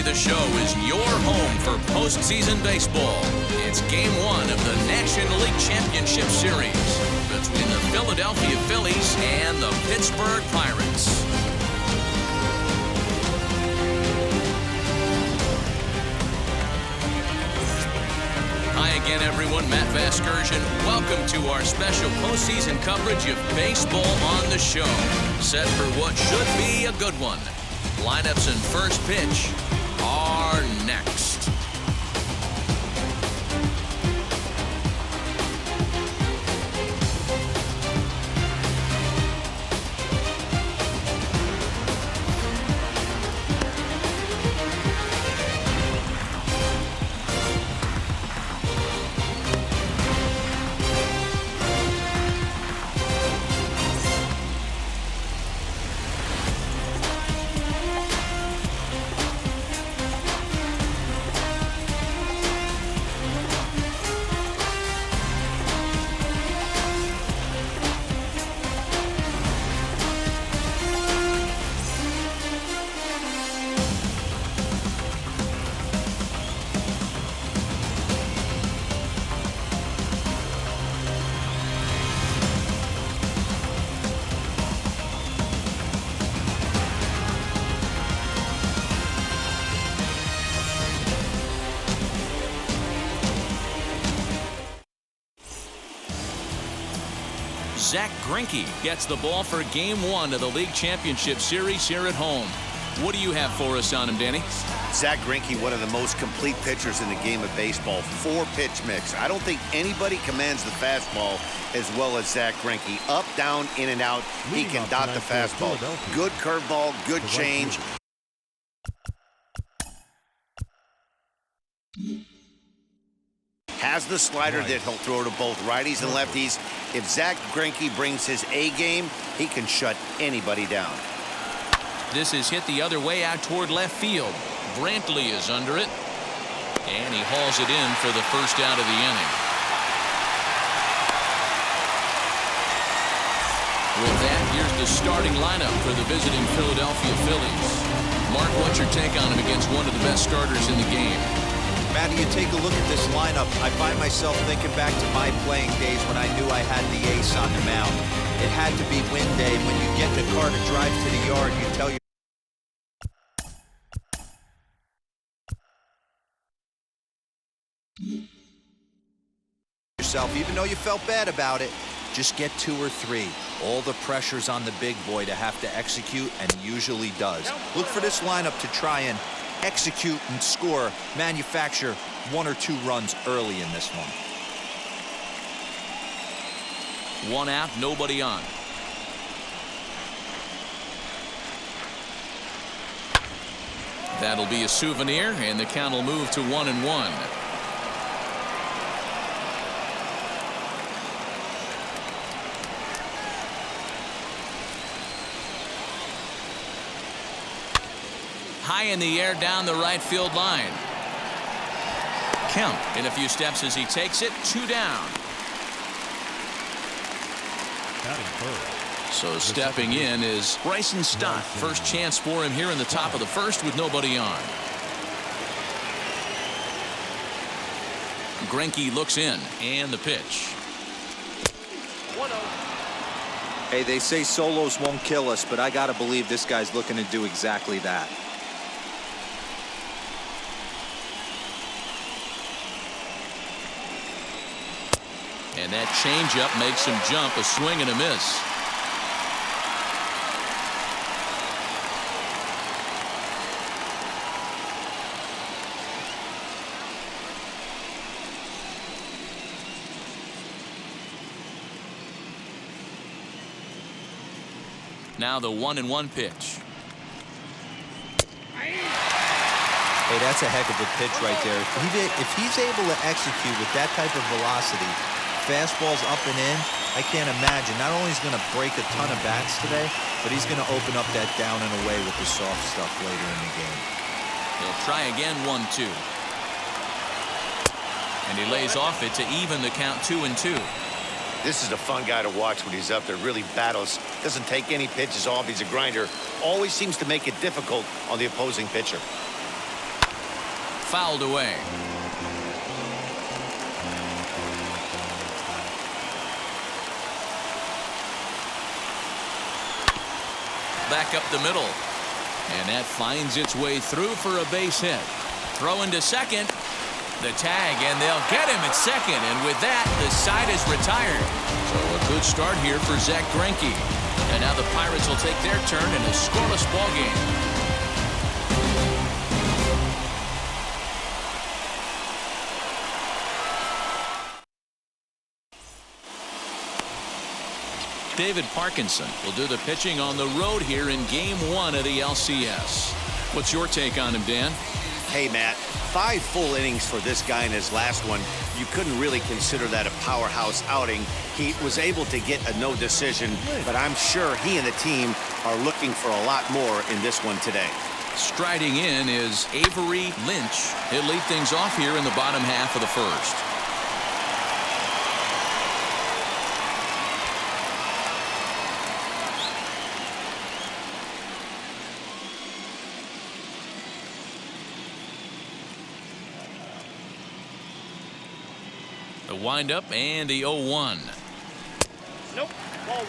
the Show is your home for postseason baseball. It's Game 1 of the National League Championship Series between the Philadelphia Phillies and the Pittsburgh Pirates. Hi again, everyone. Matt Vasgersian. Welcome to our special postseason coverage of Baseball on the Show. Set for what should be a good one. Lineups and first pitch are next. Zach Greinke gets the ball for Game 1 of the League Championship Series here at home. What do you have for us on him, Danny? Zach Greinke, one of the most complete pitchers in the game of baseball. 4-pitch mix. I don't think anybody commands the fastball as well as Zach Greinke. Up, down, in and out. He can dot the fastball. Good curveball, good change. Has the slider that he'll throw to both righties and lefties. If Zach Greinke brings his A game, he can shut anybody down. This is hit the other way out toward left field. Brantley is under it, and he hauls it in for the first out of the inning. With that, here's the starting lineup for the visiting Philadelphia Phillies. Mark, what's your take on him against one of the best starters in the game? Matty, you take a look at this lineup, I find myself thinking back to my playing days when I knew I had the ace on the mound. It had to be win day. When you get in the car to drive to the yard, you tell yourself, even though you felt bad about it, just get 2 or 3. All the pressure's on the big boy to have to execute, and he usually does. Look for this lineup to try and execute and score, manufacture 1 or 2 runs early in this one. 1 out, nobody on. That'll be a souvenir, and the count will move to 1-1. High in the air down the right field line. Kemp in a few steps as he takes it. 2 down. So stepping in is Bryson Stott. First chance for him here in the top of the first with nobody on. Greinke looks in, and the pitch. 1-0. Hey, they say solos won't kill us, but I gotta believe this guy's looking to do exactly that. And that changeup makes him jump. A swing and a miss. Now the 1-1 pitch. Hey, that's a heck of a pitch right there. If he's able to execute with that type of velocity, fastballs up and in, I can't imagine. Not only is he going to break a ton of bats today, but he's going to open up that down and away with the soft stuff later in the game. He'll try again, 1-2. And he lays off it to even the count 2-2. This is a fun guy to watch when he's up there. Really battles. Doesn't take any pitches off. He's a grinder. Always seems to make it difficult on the opposing pitcher. fouled away. Back up the middle. And that finds its way through for a base hit. Throw into second. The tag, and they'll get him at second. And with that, the side is retired. So a good start here for Zach Greinke. And now the Pirates will take their turn in a scoreless ball game. David Parkinson will do the pitching on the road here in Game 1 of the LCS. What's your take on him, Dan? Hey, Matt, 5 full innings for this guy in his last one. You couldn't really consider that a powerhouse outing. He was able to get a no decision, but I'm sure he and the team are looking for a lot more in this one today. Striding in is Avery Lynch. He'll lead things off here in the bottom half of the first. The windup and the 0-1. Nope. Ball 1.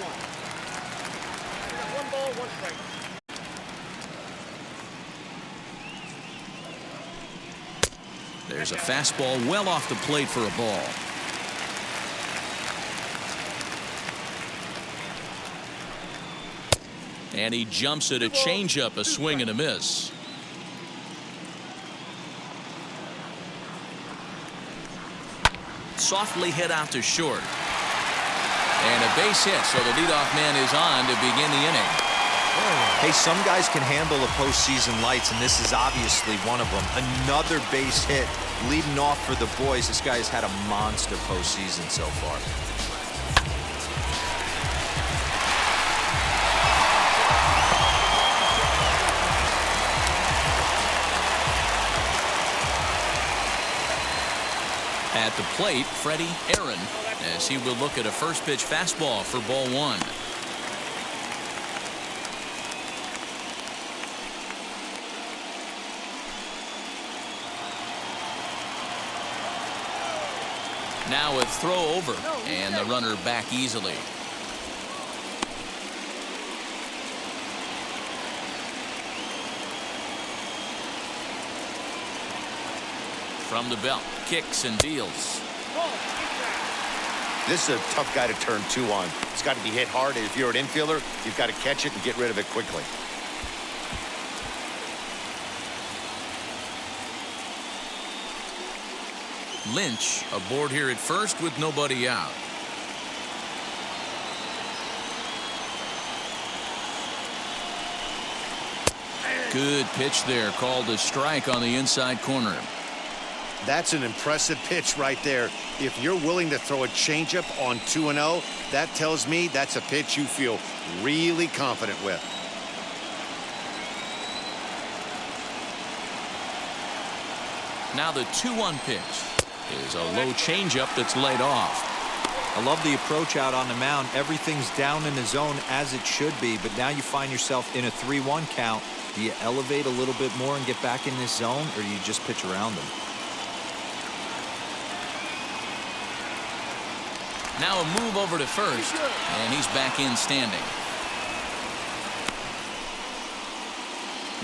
We got 1 ball, 1 strike. There's a fastball well off the plate for a ball. And he jumps at a changeup, a swing and a miss. Softly hit out to short. And a base hit, so the leadoff man is on to begin the inning. Hey, some guys can handle the postseason lights, and this is obviously one of them. Another base hit leading off for the boys. This guy's had a monster postseason so far. At the plate, Freddie Aaron, as he will look at a first pitch fastball for ball 1. Now a throw over, and the runner back easily. From the belt, kicks and deals. This is a tough guy to turn 2 on. It's got to be hit hard, and if you're an infielder, you've got to catch it and get rid of it quickly. Lynch aboard here at first with nobody out. Good pitch there, called a strike on the inside corner. That's an impressive pitch right there. If you're willing to throw a changeup on 2-0, that tells me that's a pitch you feel really confident with. Now the 2-1 pitch is a low changeup that's laid off. I love the approach out on the mound. Everything's down in the zone as it should be, but now you find yourself in a 3-1 count. Do you elevate a little bit more and get back in this zone, or do you just pitch around them? Now a move over to first, and he's back in standing.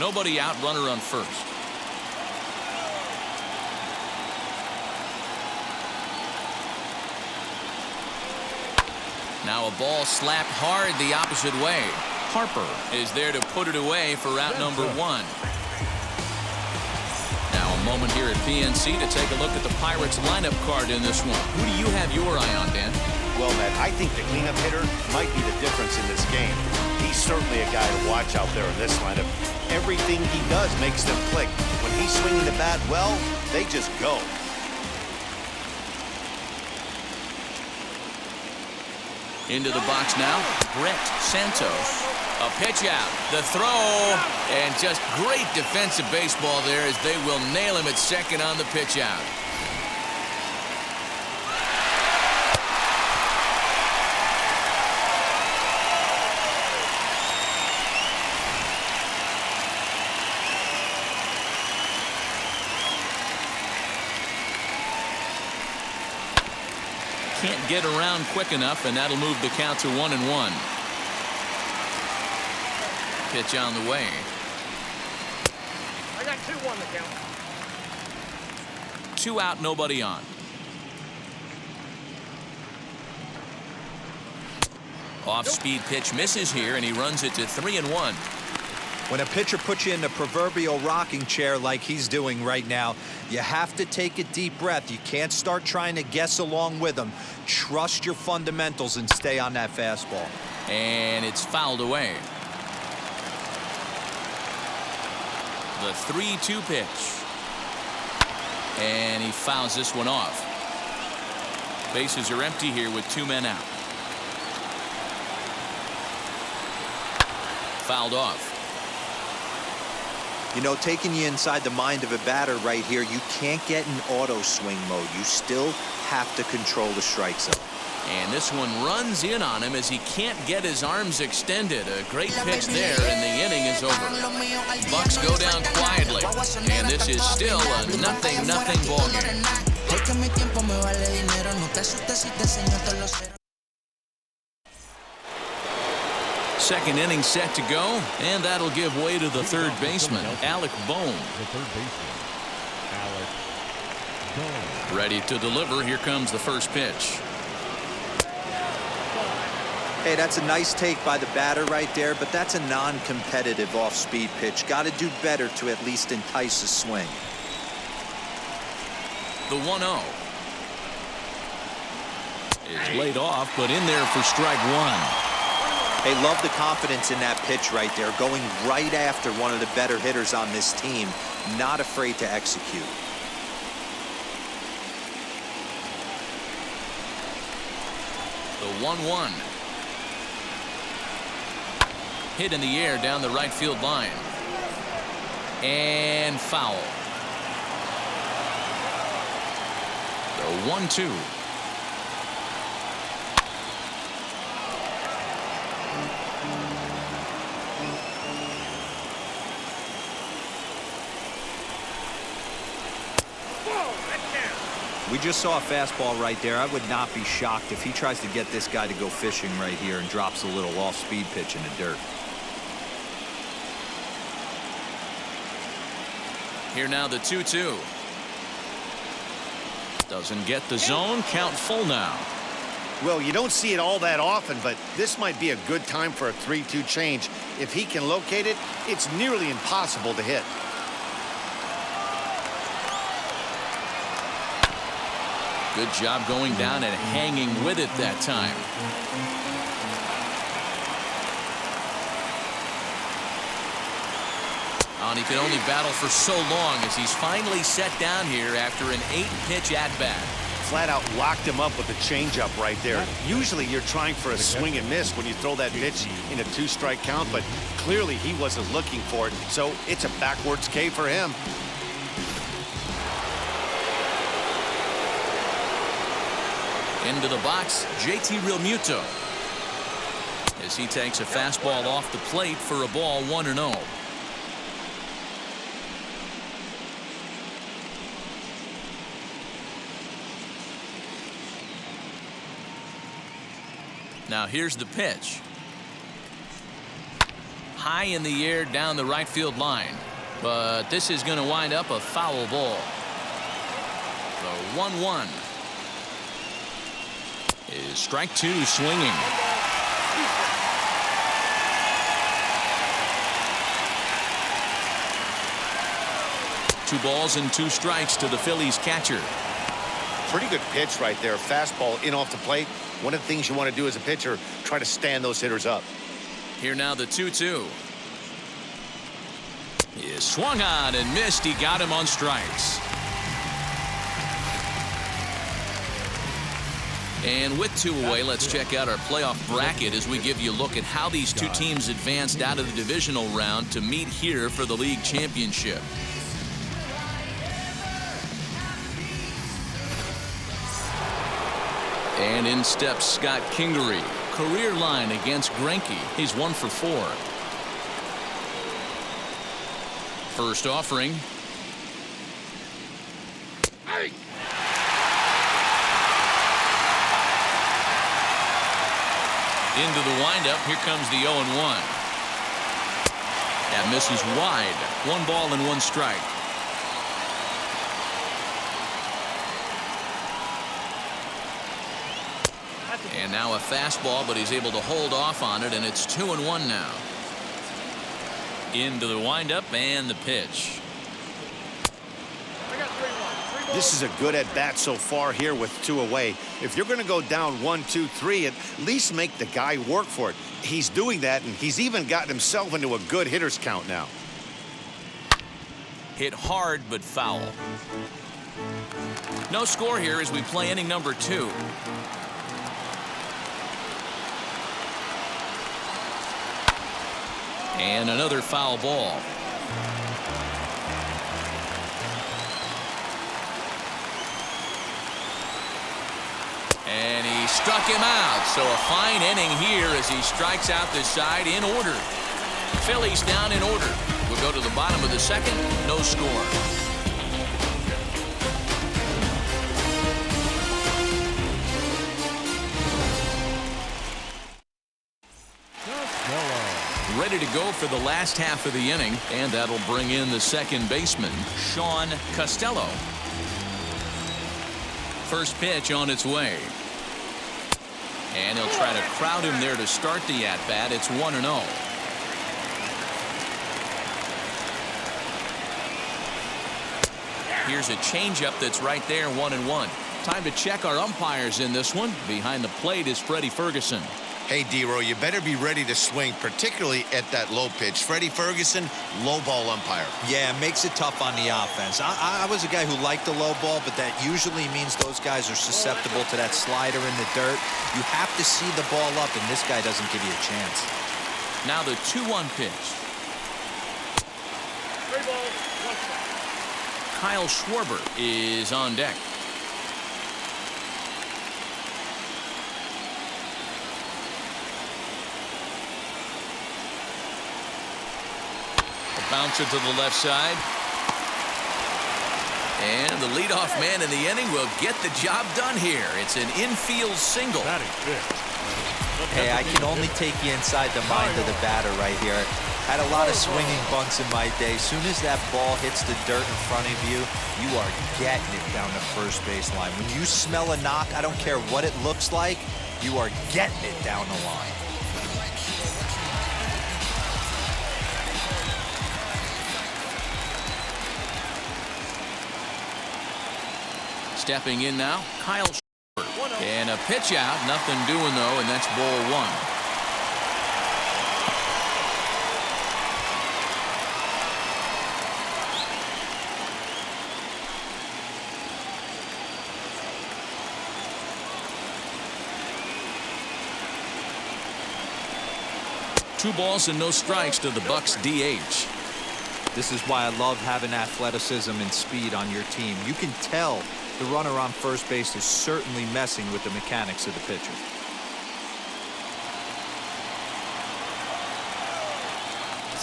Nobody out, runner on first. Now a ball slapped hard the opposite way. Harper is there to put it away for out number 1. Now a moment here at PNC to take a look at the Pirates lineup card in this one. Who do you have your eye on, Dan? Well, Matt, I think the cleanup hitter might be the difference in this game. He's certainly a guy to watch out there in this lineup. Everything he does makes them click. When he's swinging the bat well, they just go. Into the box now, Brett Santos. A pitch out, the throw, and just great defensive baseball there as they will nail him at second on the pitch out. can't get around quick enough, and that'll move the count to 1-1. Pitch on the way. I got 2-1 the count. 2 out, nobody on. Off-speed pitch misses here, and he runs it to 3-1. When a pitcher puts you in the proverbial rocking chair like he's doing right now, you have to take a deep breath. You can't start trying to guess along with him. Trust your fundamentals and stay on that fastball. And it's fouled away. The 3-2 pitch. And he fouls this one off. Bases are empty here with 2 men out. Fouled off. You know, taking you inside the mind of a batter right here, you can't get in auto swing mode. You still have to control the strike zone. And this one runs in on him as he can't get his arms extended. A great pitch there, and the inning is over. Bucks go down quietly, and this is still a 0-0 ball game. Second inning set to go, and that'll give way to the third baseman, Alec Bohm. Ready to deliver. Here comes the first pitch. Hey, that's a nice take by the batter right there, but that's a non-competitive off-speed pitch. Got to do better to at least entice a swing. The 1-0 is laid off, but in there for strike one. Hey, love the confidence in that pitch right there, going right after one of the better hitters on this team, not afraid to execute. The 1-1. Hit in the air down the right field line. And foul. The 1-2. We just saw a fastball right there. I would not be shocked if he tries to get this guy to go fishing right here and drops a little off-speed pitch in the dirt. Here now the 2-2. Doesn't get the zone. Count full now. Well, you don't see it all that often, but this might be a good time for a 3-2 change. If he can locate it, it's nearly impossible to hit. Good job going down and hanging with it that time. And he can only battle for so long as he's finally set down here after an 8-pitch at-bat. Flat out locked him up with a changeup right there. Usually you're trying for a swing and miss when you throw that pitch in a 2-strike count, but clearly he wasn't looking for it, so it's a backwards K for him. Into the box, JT Realmuto, as he takes a fastball off the plate for a ball 1-0. Now here's the pitch. High in the air down the right field line, but this is going to wind up a foul ball. The 1-1. Is strike two swinging. Two balls and 2 strikes to the Phillies catcher. Pretty good pitch right there. Fastball in off the plate. One of the things you want to do as a pitcher, try to stand those hitters up. Here now the 2-2. He is swung on and missed. He got him on strikes. And with 2 away, let's check out our playoff bracket as we give you a look at how these 2 teams advanced out of the divisional round to meet here for the league championship. And in steps Scott Kingery. Career line against Greinke. He's 1 for 4. First offering. Into the windup. Here comes the 0-1. That misses wide. 1 ball and 1 strike. And now a fastball, but he's able to hold off on it, and it's 2-1 now. Into the windup and the pitch. This is a good at bat so far here with 2 away. If you're going to go down 1, 2, 3, at least make the guy work for it. He's doing that, and he's even gotten himself into a good hitter's count now. Hit hard but foul. No score here as we play inning number 2. And another foul ball. And he struck him out. So a fine inning here as he strikes out the side in order. Phillies down in order. We'll go to the bottom of the 2nd. No score. Ready to go for the last half of the inning, and that'll bring in the 2nd baseman, Sean Costello. First pitch on its way. And he'll try to crowd him there to start the at-bat. It's 1-0. Here's a changeup that's right there, 1-1. Time to check our umpires in this one. Behind the plate is Freddie Ferguson. Hey, D-Row, you better be ready to swing, particularly at that low pitch. Freddie Ferguson, low ball umpire. Yeah, makes it tough on the offense. I was a guy who liked the low ball, but that usually means those guys are susceptible to that slider in the dirt. You have to see the ball up, and this guy doesn't give you a chance. Now the 2-1 pitch. 3 balls, 1 strike. Kyle Schwarber is on deck. Bouncer to the left side. And the leadoff man in the inning will get the job done here. It's an infield single. Hey, I can only take you inside the mind of the batter right here. Had a lot of swinging bunts in my day. Soon as that ball hits the dirt in front of you, you are getting it down the first base line. When you smell a knock, I don't care what it looks like, you are getting it down the line. Stepping in now, Kyle Schwarber. And a pitch out, nothing doing though, and that's ball 1. Two balls and no strikes to the Bucks DH. This is why I love having athleticism and speed on your team. You can tell the runner on first base is certainly messing with the mechanics of the pitcher.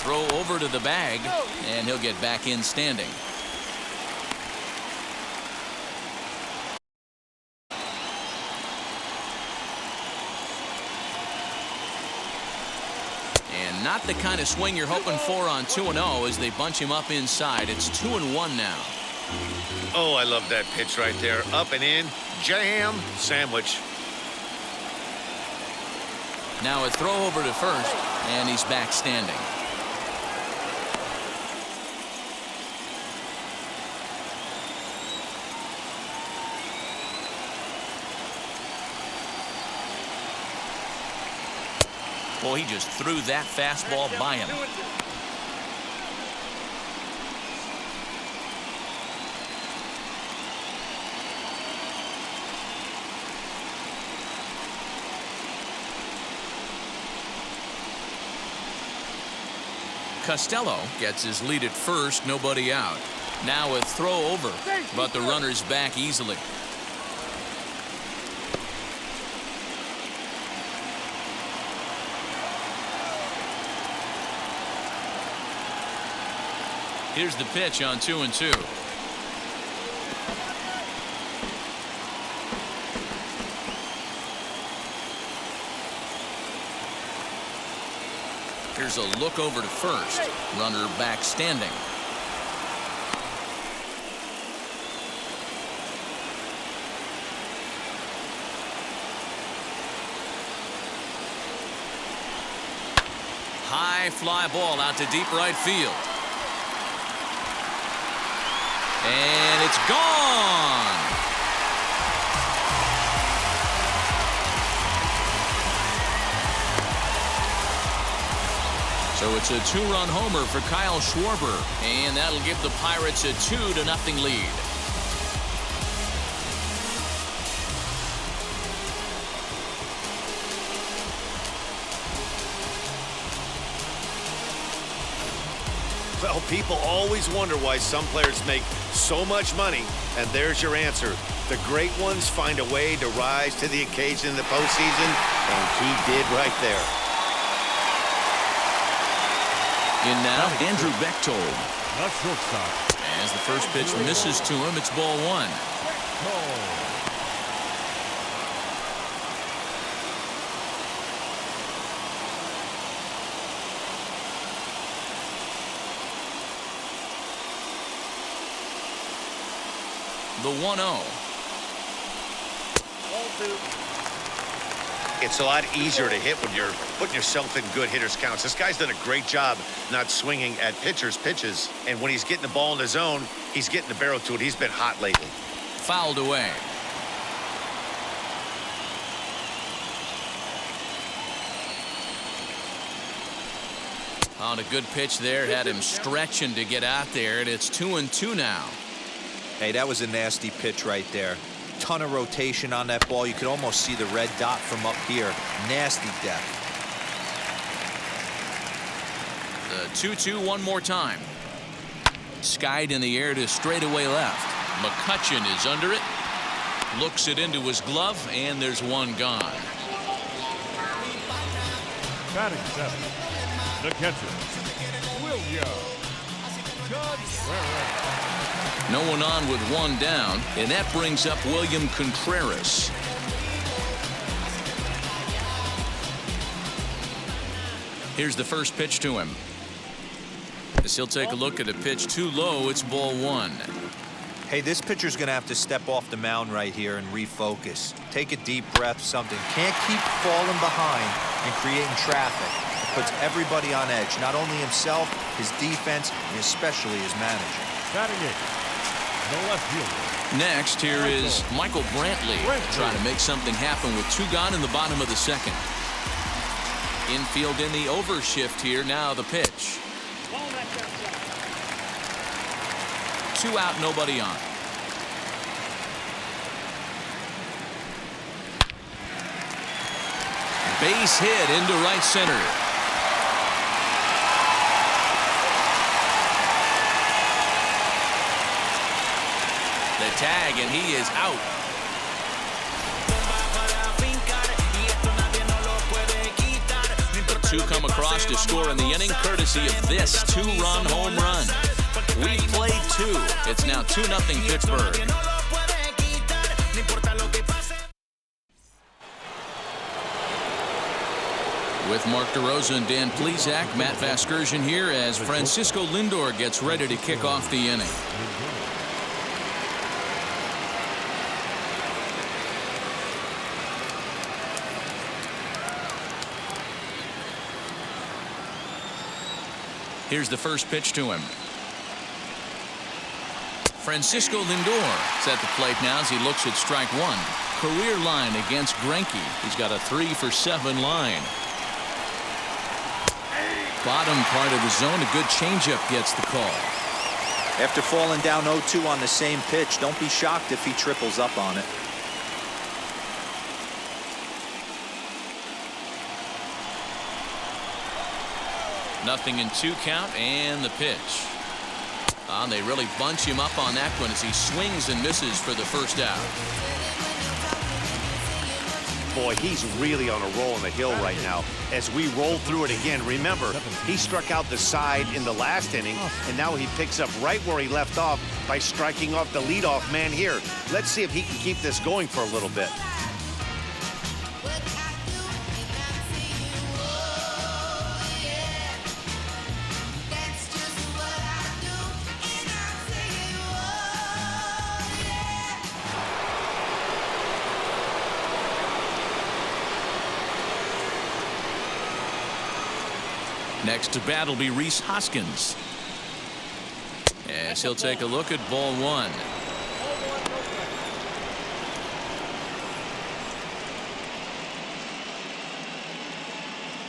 Throw over to the bag, and he'll get back in standing. And not the kind of swing you're hoping for on 2-0 as they bunch him up inside. It's 2-1 now. Oh, I love that pitch right there. Up and in, jam, sandwich. Now a throw over to first, and he's back standing. Well, he just threw that fastball by him. Costello gets his lead at first, nobody out. Now a throw over, but the runner's back easily. Here's the pitch on 2-2. Here's a look over to first. Runner back standing. High fly ball out to deep right field. And it's gone. So it's a two-run homer for Kyle Schwarber, and that'll give the Pirates a 2-0 lead. Well, people always wonder why some players make so much money, and there's your answer. The great ones find a way to rise to the occasion in the postseason, and he did right there. In now, Andrew Bechtold. The shortstop. As the first pitch misses to him, it's ball one. The 1-0. It's a lot easier to hit when you're putting yourself in good hitters' counts. This guy's done a great job not swinging at pitchers' pitches. And when he's getting the ball in the zone, he's getting the barrel to it. He's been hot lately. Fouled away. On a good pitch there. Had him stretching to get out there. And it's 2-2 now. Hey, that was a nasty pitch right there. Ton of rotation on that ball. You could almost see the red dot from up here. Nasty depth. The 2-2 one more time. Skied in the air to straightaway left. McCutchen is under it. Looks it into his glove, and there's one gone. Batting seventh. The catcher, William. No one on with one down, and that brings up William Contreras. Here's the first pitch to him. As he'll take a look at a pitch too low, it's ball one. Hey, this pitcher's going to have to step off the mound right here and refocus. Take a deep breath, something. Can't keep falling behind and creating traffic. It puts everybody on edge, not only himself, his defense, and especially his manager. Batting eighth, the left fielder. Next, here is Michael Brantley trying to make something happen with two gone in the bottom of the second. Infield in the overshift here. Now the pitch. 2 out, nobody on. Base hit into right center. The tag, and he is out. Two come across to score in the inning, courtesy of this two-run home run. We played two. It's now 2-0 Pittsburgh. With Mark DeRosa and Dan Plesac, Matt Vasgersian here as Francisco Lindor gets ready to kick off the inning. Here's the first pitch to him. Francisco Lindor is at the plate now as he looks at strike one. Career line against Greinke. He's got a 3-for-7 line. Bottom part of the zone, a good changeup gets the call. After falling down 0-2 on the same pitch, don't be shocked if he triples up on it. Nothing in 2 count, and the pitch. They really bunch him up on that one as he swings and misses for the first out. Boy, he's really on a roll on the hill right now. As we roll through it again, remember, he struck out the side in the last inning, and now he picks up right where he left off by striking off the leadoff man here. Let's see if he can keep this going for a little bit. Next to bat will be Rhys Hoskins. As he'll take a look at ball one.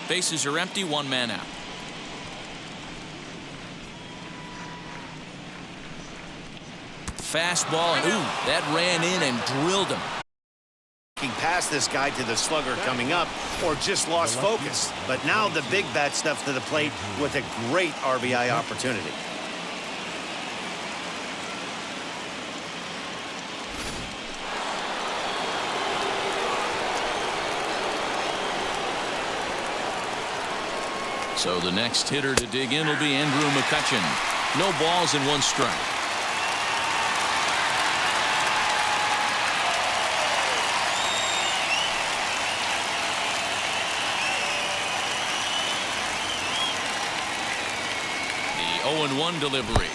Bases are empty, one man out. Fastball, and ooh, that ran in and drilled him. He passed this guy to the slugger coming up, or just lost focus. But now the big bat steps to the plate with a great RBI opportunity. So the next hitter to dig in will be Andrew McCutchen. No balls and one strike. The 0-1 delivery.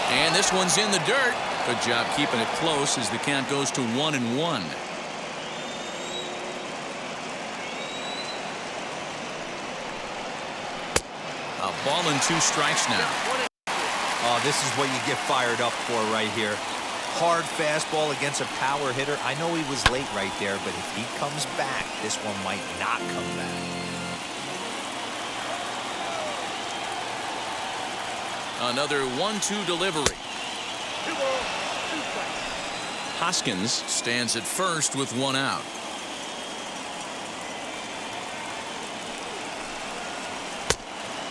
And this one's in the dirt. Good job keeping it close as the count goes to 1-1. A ball and two strikes now. Oh, this is what you get fired up for right here. Hard fastball against a power hitter. I know he was late right there, but if he comes back, this one might not come back. Another 1-2 delivery. 2 balls, 2 strikes. Hoskins stands at first with one out.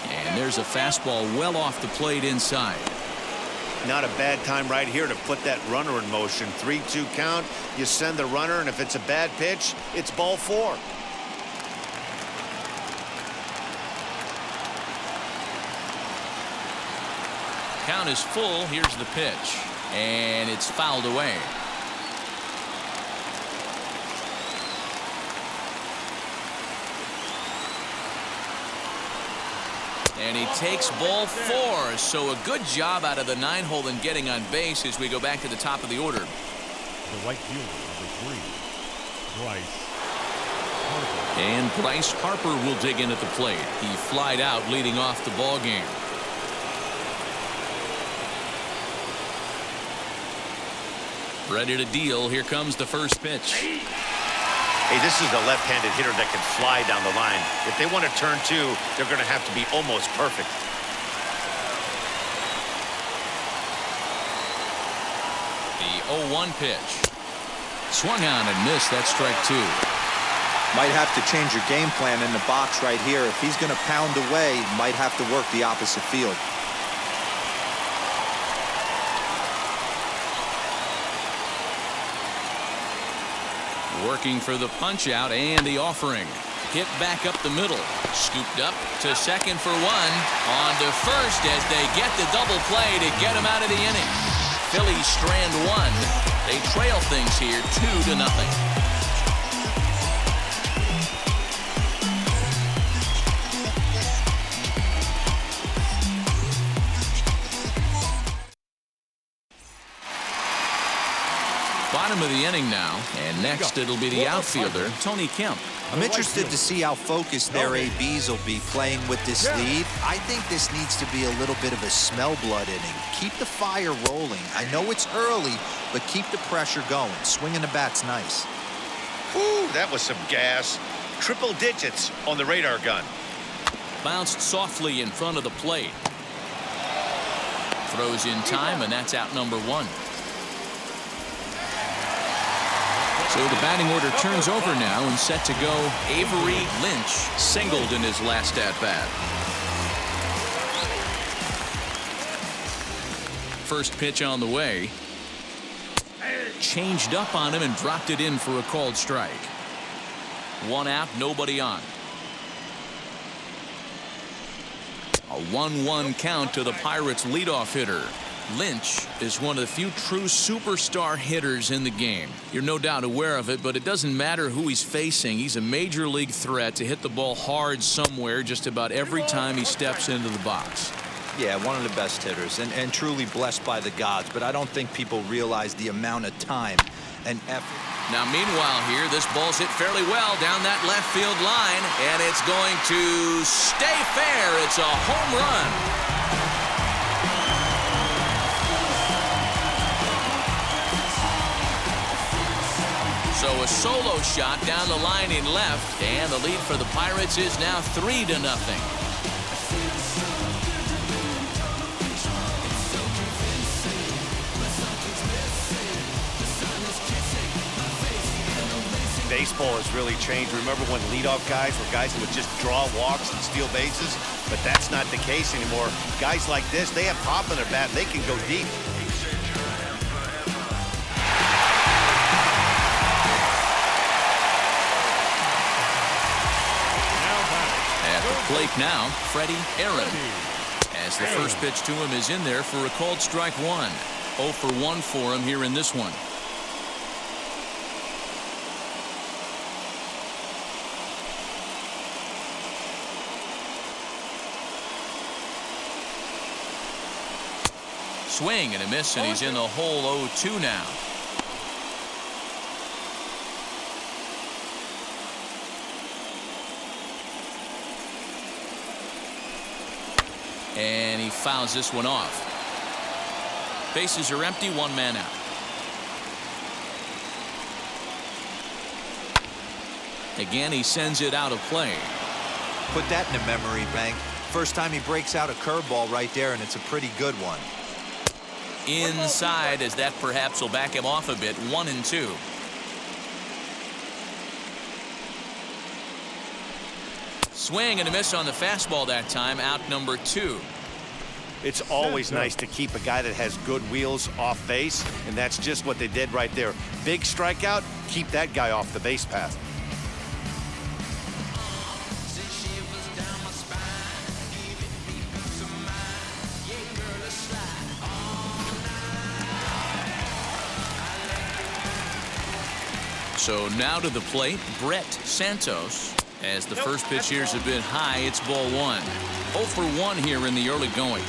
And there's a fastball well off the plate inside. Not a bad time right here to put that runner in motion. 3-2 count. You send the runner, and if it's a bad pitch, it's ball 4. Count is full. Here's the pitch. And it's fouled away. And he takes ball 4. So a good job out of the 9-hole in getting on base as we go back to the top of the order. The right fielder, number 3, Bryce Harper. And Bryce Harper will dig in at the plate. He flied out leading off the ball game. Ready to deal. Here comes the first pitch. Hey, this is a left-handed hitter that can fly down the line. If they want to turn 2, they're going to have to be almost perfect. The 0-1 pitch. Swung on and missed. That's strike 2. Might have to change your game plan in the box right here. If he's going to pound away, might have to work the opposite field. Working for the punch out and the offering. Hit back up the middle. Scooped up to second for 1. On to first as they get the double play to get him out of the inning. Phillies strand 1. They trail things here 2-0. Bottom of the inning now, and next it'll be the outfielder, Tony Kemp. I'm interested to see how focused their ABs will be playing with this lead. I think this needs to be a little bit of a smell blood inning. Keep the fire rolling. I know it's early, but keep the pressure going. Swinging the bat's nice. Whew, that was some gas. Triple digits on the radar gun. Bounced softly in front of the plate. Throws in time, and that's out number 1. So the batting order turns over now and set to go. Avery Lynch singled in his last at-bat. First pitch on the way. Changed up on him and dropped it in for a called strike. 1 out, nobody on. A 1-1 count to the Pirates' leadoff hitter. Lynch is one of the few true superstar hitters in the game. You're no doubt aware of it, but it doesn't matter who he's facing. He's a major league threat to hit the ball hard somewhere just about every time he steps into the box. Yeah, one of the best hitters and truly blessed by the gods, but I don't think people realize the amount of time and effort. Now, meanwhile here, this ball's hit fairly well down that left field line, and it's going to stay fair. It's a home run. So a solo shot down the line in left, and the lead for the Pirates is now 3-0. Baseball has really changed. Remember when leadoff guys were guys that would just draw walks and steal bases? But that's not the case anymore. Guys like this, they have pop in their bat. They can go deep. At the plate now, Freddie Aaron. As the first pitch to him is in there for a called strike one. 0 for 1 for him here in this one. Swing and a miss, and he's in the hole 0-2 now. And he fouls this one off. Bases are empty, one man out. Again, he sends it out of play. Put that in a memory bank. First time he breaks out a curveball right there, and it's a pretty good one. Inside, as that perhaps will back him off a bit. 1-2. Swing and a miss on the fastball that time. Out number 2. It's always nice to keep a guy that has good wheels off base, and that's just what they did right there. Big strikeout, keep that guy off the base path. So now to the plate, Brett Santos. As the first pitch here's a bit high, it's ball 1. 0 for 1 here in the early going.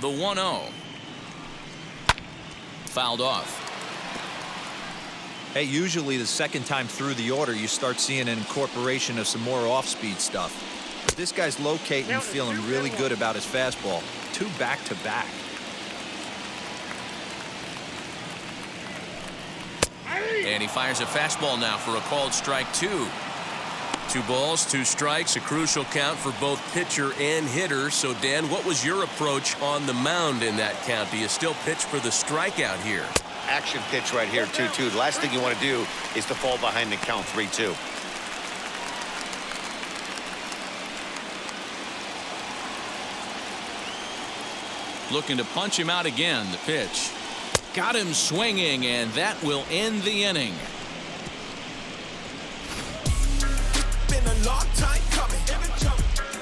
The 1-0. Fouled off. Hey, usually the second time through the order, you start seeing an incorporation of some more off-speed stuff. But this guy's locating and feeling really good about his fastball. 2 back-to-back. And he fires a fastball now for a called strike 2. 2 balls, 2 strikes, a crucial count for both pitcher and hitter. So, Dan, what was your approach on the mound in that count? Do you still pitch for the strikeout here? Action pitch right here, 2-2. The last thing you want to do is to fall behind the count 3-2. Looking to punch him out again. The pitch. Got him swinging, and that will end the inning. Been a long time coming.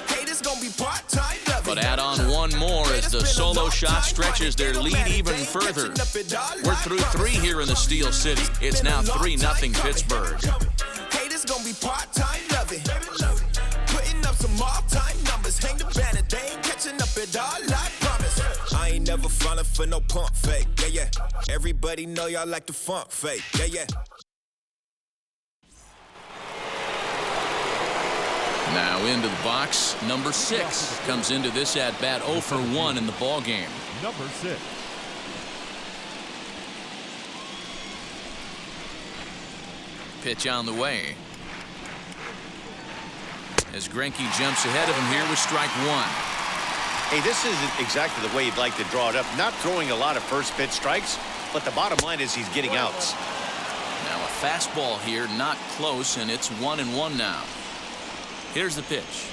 Haters gonna be part-time loving. But add on one more as the solo shot stretches their lead even further. We're through 3 here in the Steel City. It's now 3-0 Pittsburgh. Haters gonna be part-time loving. Putting up some all-time numbers. Hang the banner, they ain't catching up at all, I promise. I ain't never falling for no pump fake. Yeah, yeah. Everybody know y'all like the funk fake. Yeah, yeah. Now into the box, number 6 comes into this at bat 0 for 1 in the ball game. Number 6. Pitch on the way. As Greinke jumps ahead of him here with strike 1. Hey, this isn't exactly the way you'd like to draw it up. Not throwing a lot of first pitch strikes, but the bottom line is he's getting outs. Now a fastball here, not close, and it's 1-1 now. Here's the pitch.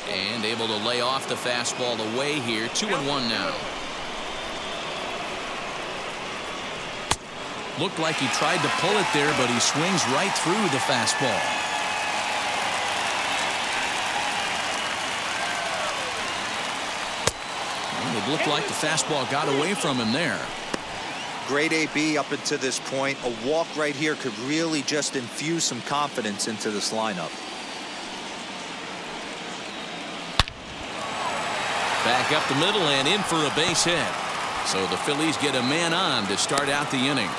And able to lay off the fastball away here. 2-1 now. Looked like he tried to pull it there, but he swings right through the fastball. And the looked like the fastball got away from him there. Great AB up until this point. A walk right here could really just infuse some confidence into this lineup. Back up the middle and in for a base hit. So the Phillies get a man on to start out the inning.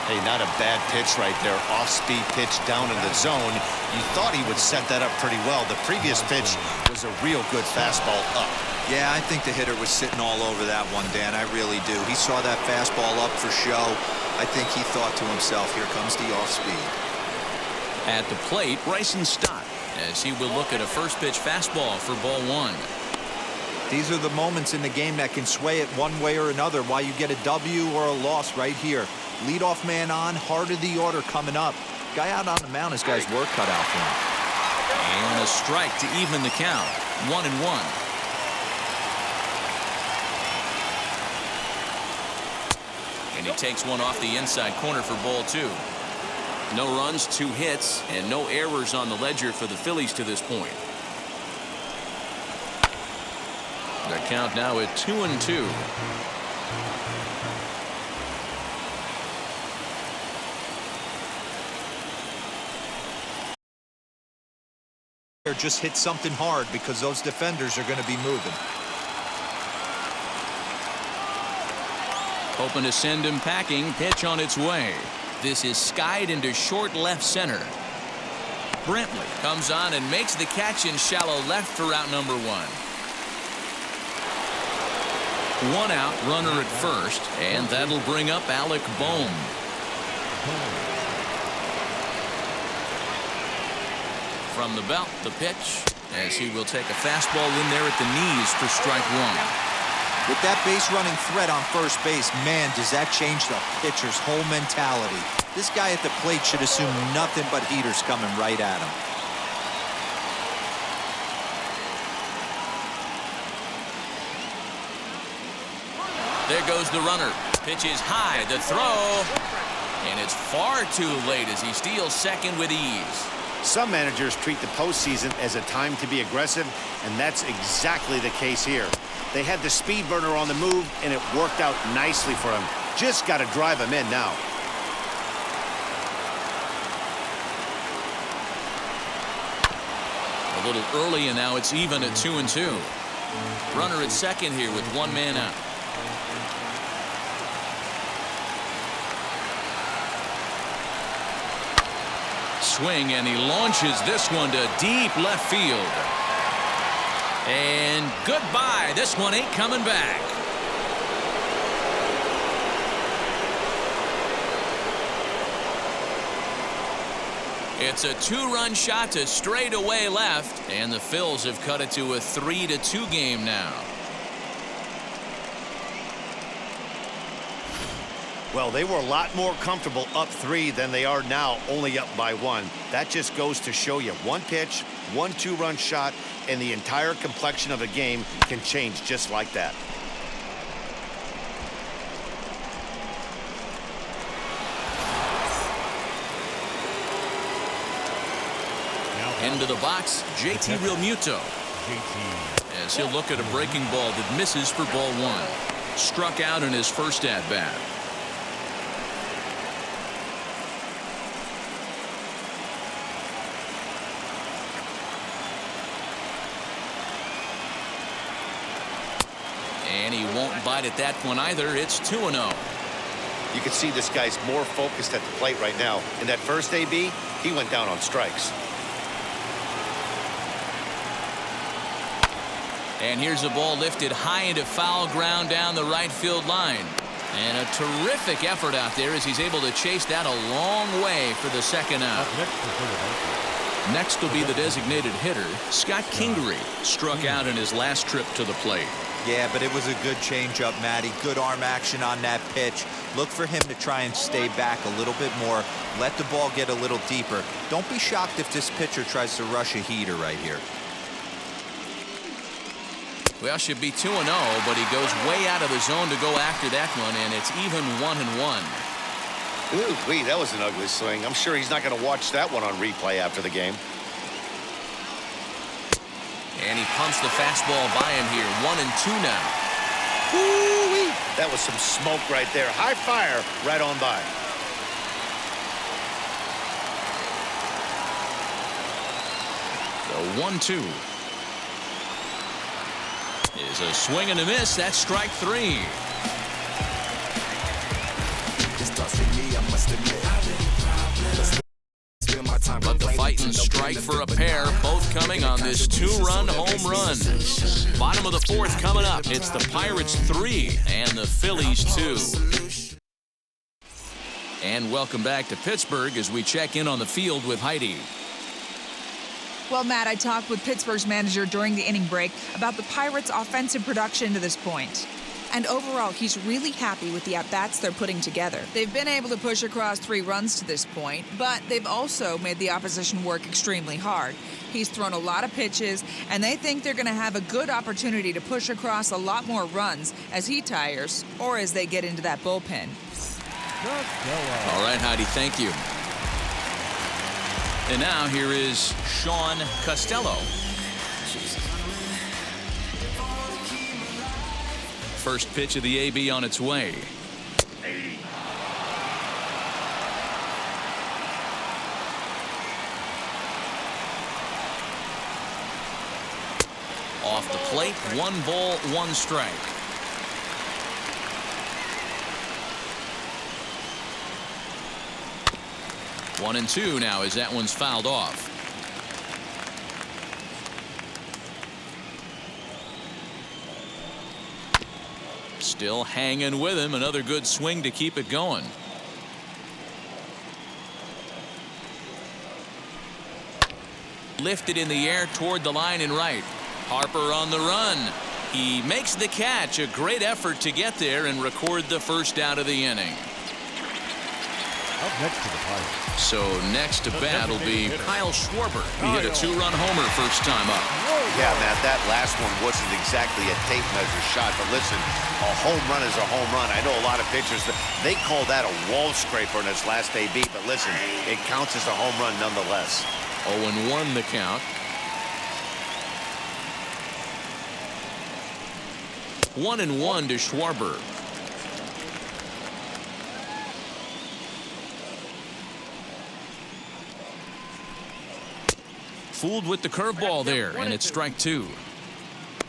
Hey, not a bad pitch right there. Off-speed pitch down in the zone. You thought he would set that up pretty well. The previous pitch was a real good fastball up. Yeah, I think the hitter was sitting all over that one, Dan. I really do. He saw that fastball up for show. I think he thought to himself, here comes the off-speed. At the plate, Bryson Stott, as he will look at a first pitch fastball for ball one. These are the moments in the game that can sway it one way or another, why you get a W or a loss right here. Leadoff man on, heart of the order coming up. Guy out on the mound, his guy's work cut out for him. And a strike to even the count. 1-1. And he takes one off the inside corner for ball two. No runs, 2 hits, and no errors on the ledger for the Phillies to this point. The count now at 2-2. Just hit something hard because those defenders are going to be moving. Hoping to send him packing. Pitch on its way. This is skied into short left center. Brantley comes on and makes the catch in shallow left for out number 1. 1 out, runner at first, and that'll bring up Alec Bohm. From the belt, the pitch, as he will take a fastball in there at the knees for strike 1. With that base running threat on first base, man, does that change the pitcher's whole mentality. This guy at the plate should assume nothing but heaters coming right at him. There goes the runner. Pitch is high. The throw. And it's far too late as he steals second with ease. Some managers treat the postseason as a time to be aggressive, and that's exactly the case here. They had the speed burner on the move, and it worked out nicely for him. Just got to drive him in now. A little early, and now it's even at 2-2. Runner at second here with 1 man out. Swing, and he launches this one to deep left field. And goodbye. This one ain't coming back. It's a 2-run shot to straightaway left, and the Phils have cut it to a 3-2 game now. Well, they were a lot more comfortable up 3 than they are now, only up by 1. That just goes to show you 1 pitch, 1 2-run shot, and the entire complexion of a game can change just like that. Into the box, JT Realmuto. As he'll look at a breaking ball that misses for ball 1. Struck out in his first at-bat. And he won't bite at that one either. It's 2-0. You can see this guy's more focused at the plate right now. In that first AB, he went down on strikes. And here's a ball lifted high into foul ground down the right field line. And a terrific effort out there as he's able to chase that a long way for the second out. Next will be the designated hitter, Scott Kingery, struck out in his last trip to the plate. Yeah, but it was a good changeup, Matty. Good arm action on that pitch. Look for him to try and stay back a little bit more. Let the ball get a little deeper. Don't be shocked if this pitcher tries to rush a heater right here. Well, should be 2-0, but he goes way out of the zone to go after that one, and it's even 1-1. Ooh-wee, that was an ugly swing. I'm sure he's not going to watch that one on replay after the game. And he pumps the fastball by him here. 1-2 now. Woo-wee. That was some smoke right there. High fire right on by. The 1-2 is a swing and a miss. That's strike 3. But the fight and strike for a pair, both coming on this 2-run home run. Bottom of the 4th coming up. It's the Pirates 3 and the Phillies 2. And welcome back to Pittsburgh as we check in on the field with Heidi. Well, Matt, I talked with Pittsburgh's manager during the inning break about the Pirates' offensive production to this point. And overall, he's really happy with the at-bats they're putting together. They've been able to push across 3 runs to this point, but they've also made the opposition work extremely hard. He's thrown a lot of pitches, and they think they're going to have a good opportunity to push across a lot more runs as he tires or as they get into that bullpen. All right, Heidi, thank you. And now here is Sean Costello. First pitch of the AB on its way. Off the plate, 1 ball, 1 strike. One and 2 now as that one's fouled off. Still hanging with him. Another good swing to keep it going. Lifted in the air toward the line and right. Harper on the run. He makes the catch. A great effort to get there and record the first out of the inning. Up next to the Pirates. So next to bat will be Kyle Schwarber. He hit a 2-run homer first time up. Yeah, Matt, that last one wasn't exactly a tape measure shot, but listen, a home run is a home run. I know a lot of pitchers, they call that a wall scraper in his last AB, but listen, it counts as a home run nonetheless. 0-1 the count. 1-1 to Schwarber. Fooled with the curveball there, and it's strike 2.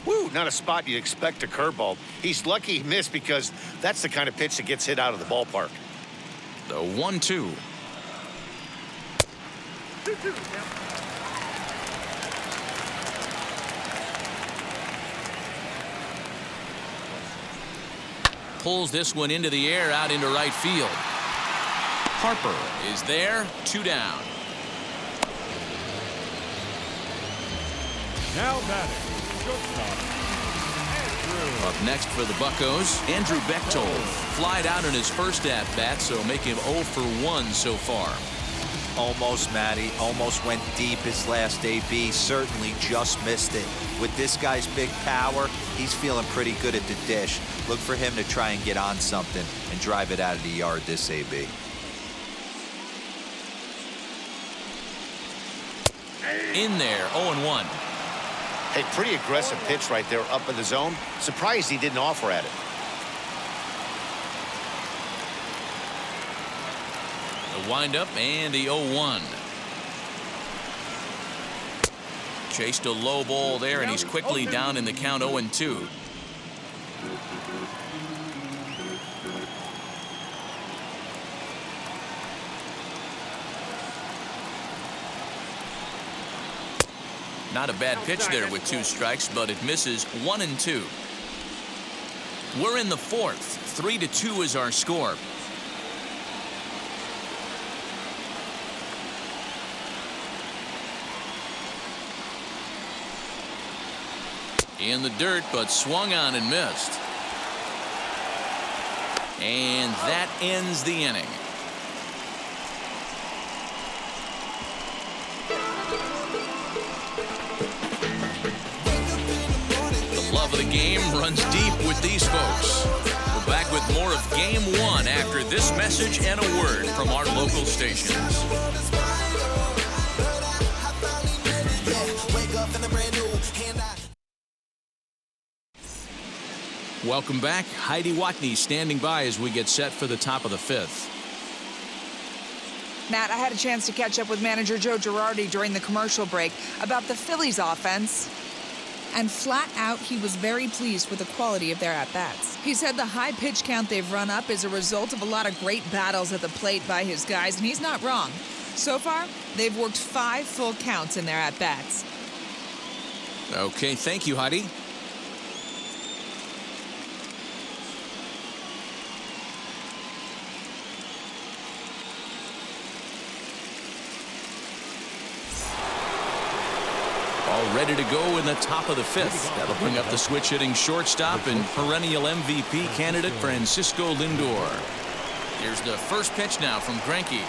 Woo, not a spot you'd expect a curveball. He's lucky he missed because that's the kind of pitch that gets hit out of the ballpark. The 1-2. Pulls this one into the air out into right field. Harper is there, 2 down. Now batting, shortstop, Andrew. Up next for the Buccos, Andrew Bechtold. Flied out in his first at-bat, so make him 0 for 1 so far. Almost, Matty. Almost went deep his last AB. Certainly just missed it. With this guy's big power, he's feeling pretty good at the dish. Look for him to try and get on something and drive it out of the yard this AB. In there, 0-1. Hey, pretty aggressive pitch right there up in the zone. Surprised he didn't offer at it. The windup and the 0-1. Chased a low ball there, and he's quickly down in the count 0-2. Not a bad pitch there with 2 strikes, but it misses 1-2. We're in the 4th. 3-2 is our score. In the dirt, but swung on and missed. And that ends the inning. The love of the game runs deep with these folks. We're back with more of Game 1 after this message and a word from our local stations. Welcome back. Heidi Watney standing by as we get set for the top of the 5th. Matt, I had a chance to catch up with manager Joe Girardi during the commercial break about the Phillies' offense. And flat out, he was very pleased with the quality of their at-bats. He said the high pitch count they've run up is a result of a lot of great battles at the plate by his guys, and he's not wrong. So far, they've worked 5 full counts in their at-bats. Okay, thank you, Heidi. All ready to go in the top of the 5th. That'll bring up the switch-hitting shortstop and perennial MVP candidate Francisco Lindor. Here's the first pitch now from Greinke.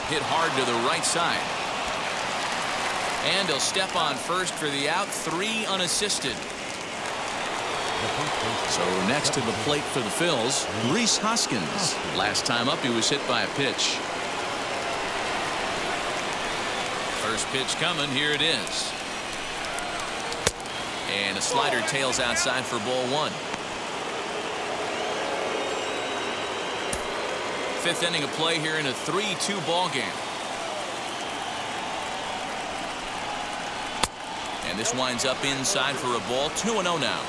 Hit hard to the right side. And he'll step on first for the out, 3 unassisted. So next to the plate for the Phils, Rhys Hoskins. Last time up, he was hit by a pitch. First pitch coming, here it is. And a slider tails outside for ball 1. 5th inning of play here in a 3-2 ball game. And this winds up inside for a ball. 2-0 now.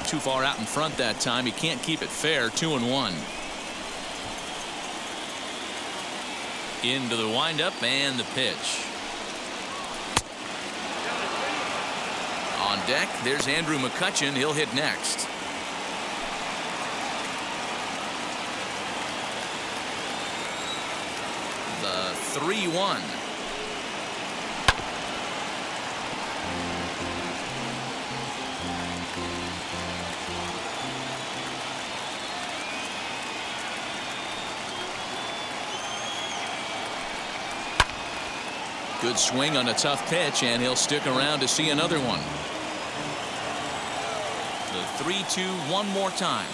Too far out in front that time. He can't keep it fair. 2-1. Into the windup and the pitch. On deck, there's Andrew McCutchen. He'll hit next. The 3-1. Good swing on a tough pitch, and he'll stick around to see another one. The 3-2 one more time.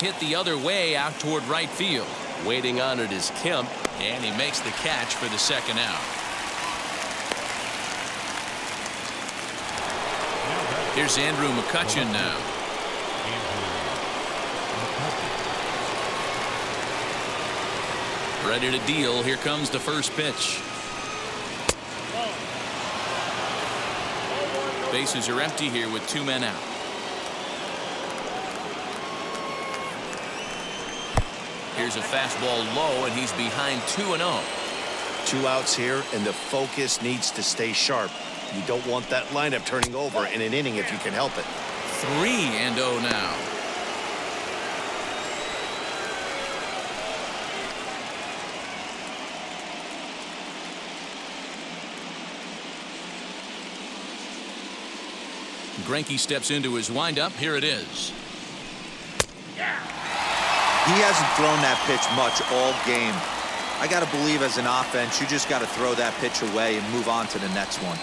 Hit the other way out toward right field. Waiting on it is Kemp, and he makes the catch for the second out. Here's Andrew McCutchen now. Ready to deal. Here comes the first pitch. Bases are empty here with 2 men out. Here's a fastball low, and he's behind 2-0. 2 outs here, and the focus needs to stay sharp. You don't want that lineup turning over in an inning if you can help it. 3-0 now. Greinke steps into his windup. Here it is. He hasn't thrown that pitch much all game. I got to believe as an offense, you just got to throw that pitch away and move on to the next one.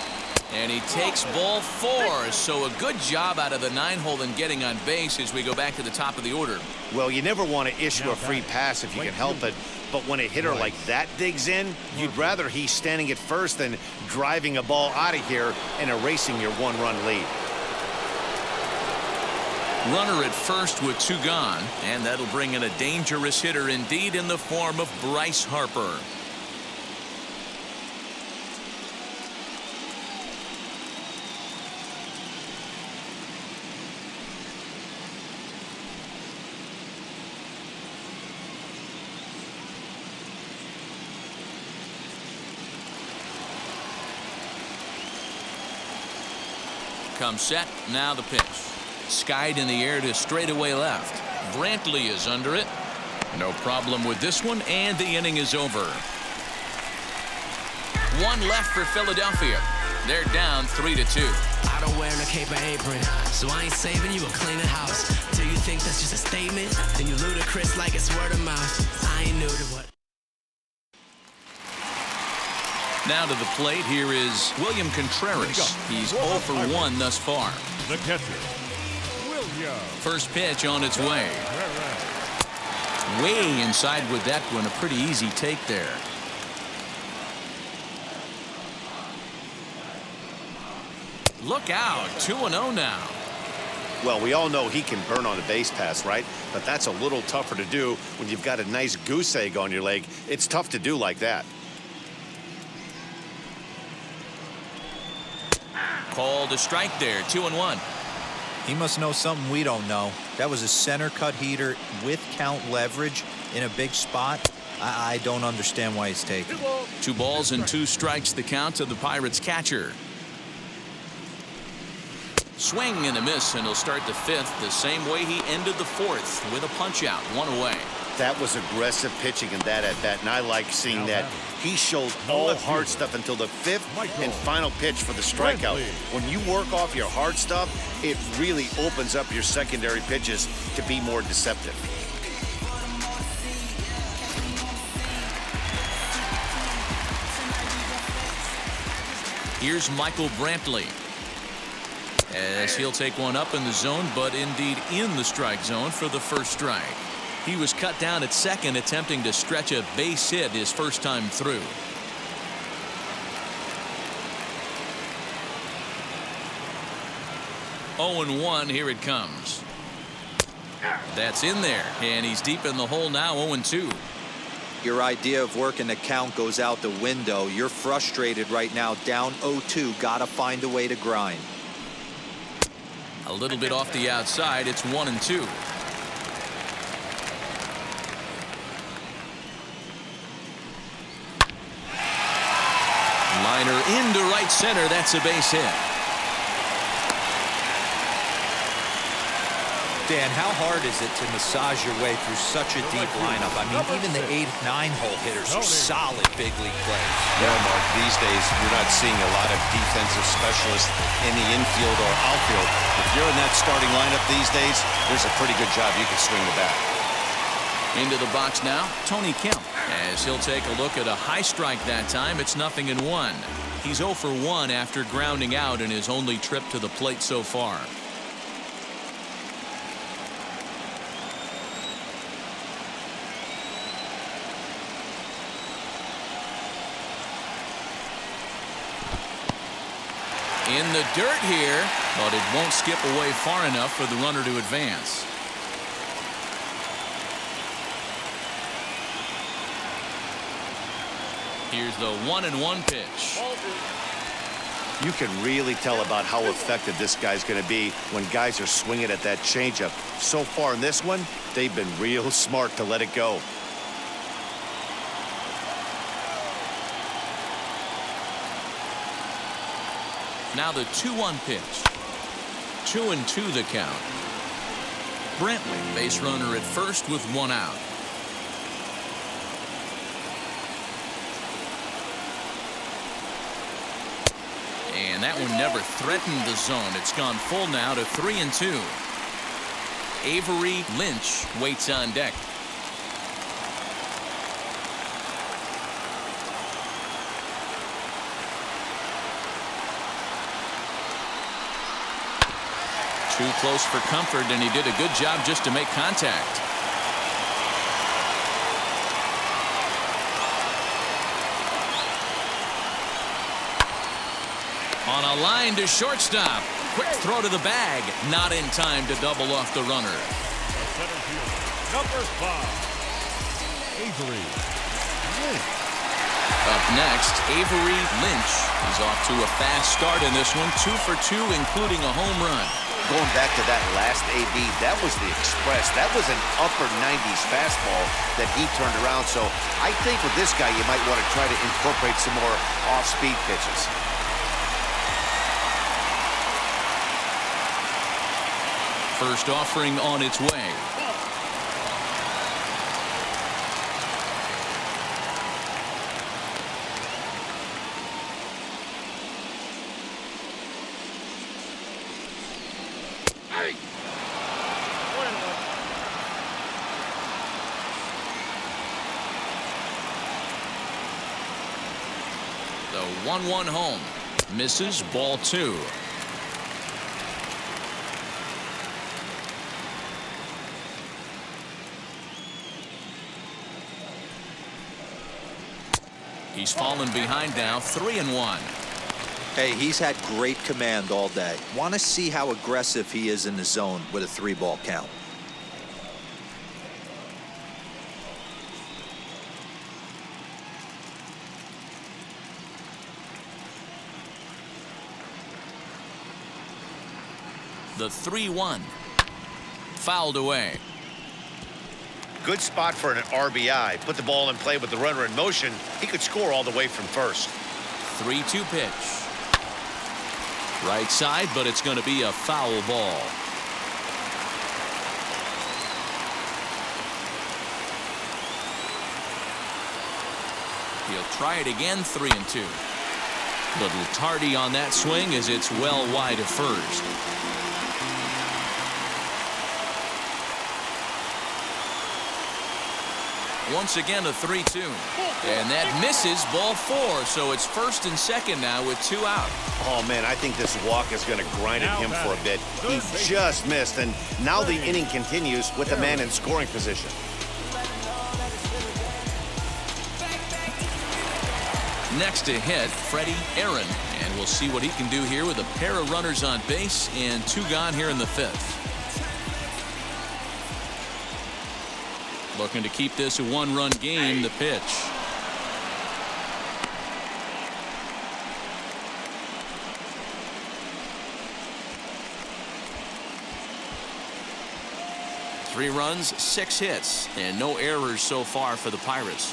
And he takes ball 4. So a good job out of the 9-hole in getting on base as we go back to the top of the order. Well, you never want to issue a free pass if you can help it. But when a hitter like that digs in, you'd rather he's standing at first than driving a ball out of here and erasing your 1-run lead. Runner at first with 2 gone, and that'll bring in a dangerous hitter indeed in the form of Bryce Harper. Comes set, now the pitch. Skied in the air to straightaway left. Brantley is under it. No problem with this one, and the inning is over. 1 left for Philadelphia. They're down 3-2. I don't wear a cape or apron, so I ain't saving you a cleaning house. Do you think that's just a statement? Then you ludicrous like it's word of mouth. I ain't new to what. Now to the plate, here is William Contreras. He's 0 for 1 thus far. The catcher, William. First pitch on its way. Way inside with that one. A pretty easy take there. Look out. 2-0 now. Well, we all know he can burn on a base pass, right? But that's a little tougher to do when you've got a nice goose egg on your leg. It's tough to do like that. Called a strike there. 2-1. He must know something we don't know. That was a center cut heater with count leverage in a big spot. I don't understand why he's taken. 2 balls and 2 strikes the count to the Pirates catcher. Swing and a miss, and he'll start the 5th the same way he ended the 4th with a punch out, 1 away. That was aggressive pitching in that at bat, and I like seeing that. He showed all hard stuff until the 5th and final pitch for the strikeout. When you work off your hard stuff, it really opens up your secondary pitches to be more deceptive. Here's Michael Brantley, as he'll take one up in the zone, but indeed in the strike zone for the first strike. He was cut down at second, attempting to stretch a base hit his first time through. Oh, 0-1, here it comes. That's in there, and he's deep in the hole now. 0-2. Your idea of working the count goes out the window. You're frustrated right now, down 0-2. Gotta find a way to grind. A little bit off the outside. It's 1-2. Liner into right center. That's a base hit. Dan, how hard is it to massage your way through such a deep lineup? I mean, even the 8th, 9-hole hitters are solid big league players. Yeah, Mark, these days you're not seeing a lot of defensive specialists in the infield or outfield. If you're in that starting lineup these days, there's a pretty good job you can swing the bat. Into the box now, Tony Kemp, as he'll take a look at a high strike that time. It's 0-1. He's 0 for 1 after grounding out in his only trip to the plate so far. In the dirt here, but it won't skip away far enough for the runner to advance. Here's the 1-1 pitch. You can really tell about how effective this guy's going to be when guys are swinging at that changeup. So far in this one, they've been real smart to let it go. Now the 2-1 pitch. 2-2 the count. Brantley, base runner at first with 1 out. And that one never threatened the zone. It's gone full now to 3-2. Avery Lynch waits on deck. Too close for comfort, and he did a good job just to make contact. On a line to shortstop. Quick throw to the bag. Not in time to double off the runner. Center field, number 5, Avery Lynch. Up next, Avery Lynch. He's off to a fast start in this one. 2 for 2, including a home run. Going back to that last AB, that was the express. That was an upper 90s fastball that he turned around. So I think with this guy, you might want to try to incorporate some more off-speed pitches. First offering on its way. The 1-1 home. Misses, ball 2. He's fallen behind now, 3-1. Hey, he's had great command all day. Want to see how aggressive he is in the zone with a 3-ball count. The 3-1. Fouled away. Good spot for an RBI. Put the ball in play with the runner in motion. He could score all the way from first. 3-2 pitch. Right side, but it's going to be a foul ball. He'll try it again, 3-2. Little tardy on that swing as it's well wide of first. Once again, a 3-2. And that misses, ball 4. So it's first and second now with 2 out. Oh, man, I think this walk is going to grind at him for a bit. He just missed, and now the inning continues with the man in scoring position. Next to hit, Freddie Aaron. And we'll see what he can do here with a pair of runners on base and 2 gone here in the 5th. Looking to keep this a 1-run game. The pitch. Three runs, 6 hits, and no errors so far for the Pirates.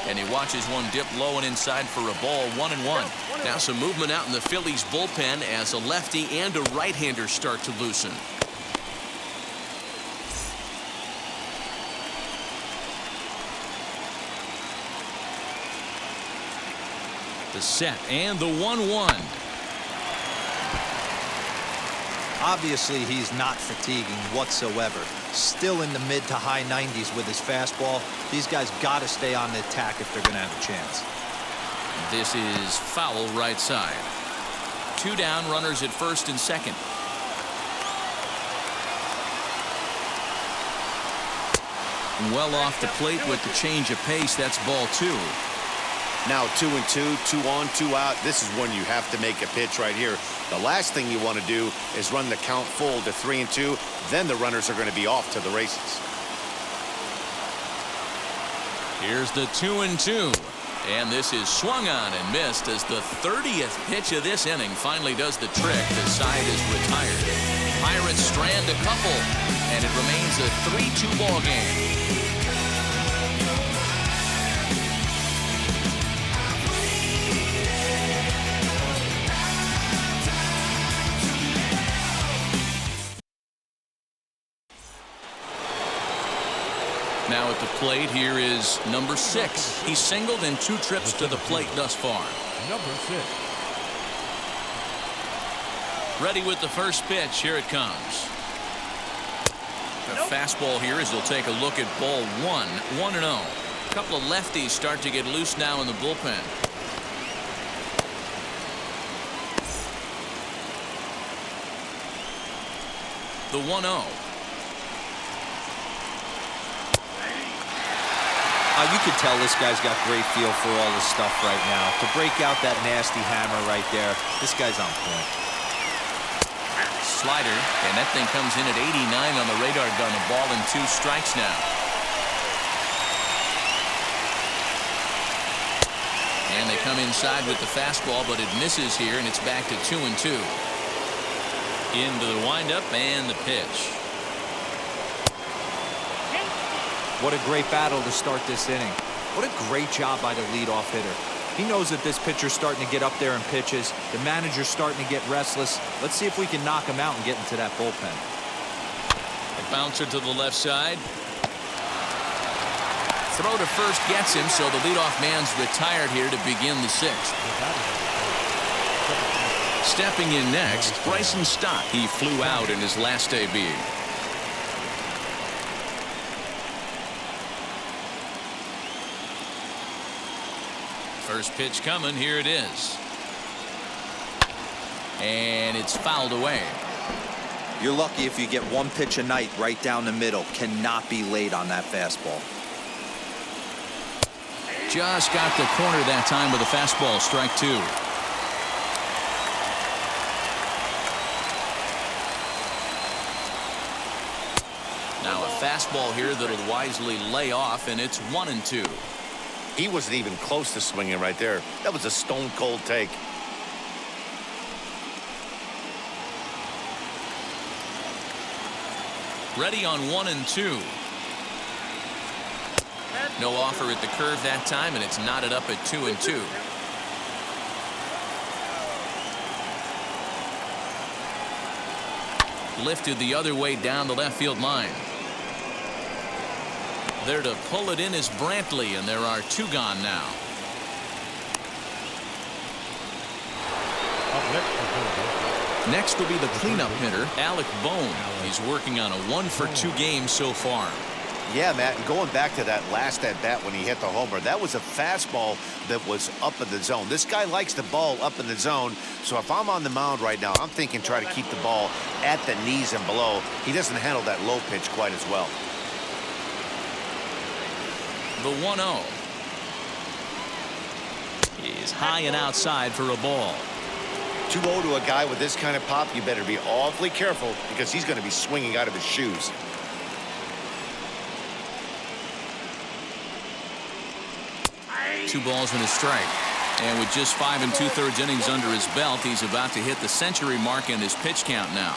And he watches one dip low and inside for a ball, 1-1. Now some movement out in the Phillies bullpen as a lefty and a right-hander start to loosen. The set and the 1-1. Obviously, he's not fatiguing whatsoever. Still in the mid to high 90s with his fastball. These guys got to stay on the attack if they're going to have a chance. This is foul right side. 2 down, runners at first and second. Well off the plate with the change of pace. That's ball 2. Now 2-2, 2 on, 2 out. This is when you have to make a pitch right here. The last thing you want to do is run the count full to 3-2. Then the runners are going to be off to the races. Here's the 2-2. And this is swung on and missed as the 30th pitch of this inning finally does the trick. The side is retired. Pirates strand a couple, and it remains a 3-2 ball game. Now at the plate, here is number 6. He's singled in 2 trips to the plate thus far. Number 6. Ready with the first pitch. Here it comes. A fastball here as he'll take a look at ball 1. 1-0. A couple of lefties start to get loose now in the bullpen. The 1-0. You could tell this guy's got great feel for all this stuff right now. To break out that nasty hammer right there, this guy's on point. Slider, and that thing comes in at 89 on the radar gun. A ball and 2 strikes now. And they come inside with the fastball, but it misses here, and it's back to 2-2. Into the windup and the pitch. What a great battle to start this inning. What a great job by the leadoff hitter. He knows that this pitcher's starting to get up there in pitches. The manager's starting to get restless. Let's see if we can knock him out and get into that bullpen. A bouncer to the left side. Throw to first gets him, so the leadoff man's retired here to begin the 6th. Stepping in next, Bryson Stott. He flew out in his last debut. First pitch coming. Here it is. And it's fouled away. You're lucky if you get 1 pitch a night right down the middle. Cannot be late on that fastball. Just got the corner that time with a fastball, strike 2. Now a fastball here that'll wisely lay off, and it's 1-2. He wasn't even close to swinging right there. That was a stone-cold take. Ready on 1-2. No offer at the curve that time, and it's knotted up at 2-2. Lifted the other way down the left field line. There to pull it in is Brantley, and there are 2 gone now. Next will be the cleanup hitter, Alec Bohm. He's working on a 1-for-2 game so far. Yeah, Matt, and going back to that last at-bat when he hit the homer, that was a fastball that was up in the zone. This guy likes the ball up in the zone, so if I'm on the mound right now, I'm thinking try to keep the ball at the knees and below. He doesn't handle that low pitch quite as well. The 1-0 is high and outside for a ball. 2-0 to a guy with this kind of pop, you better be awfully careful because he's going to be swinging out of his shoes. Two balls and a strike. And with just 5 2/3 innings under his belt, he's about to hit the century mark in his pitch count now.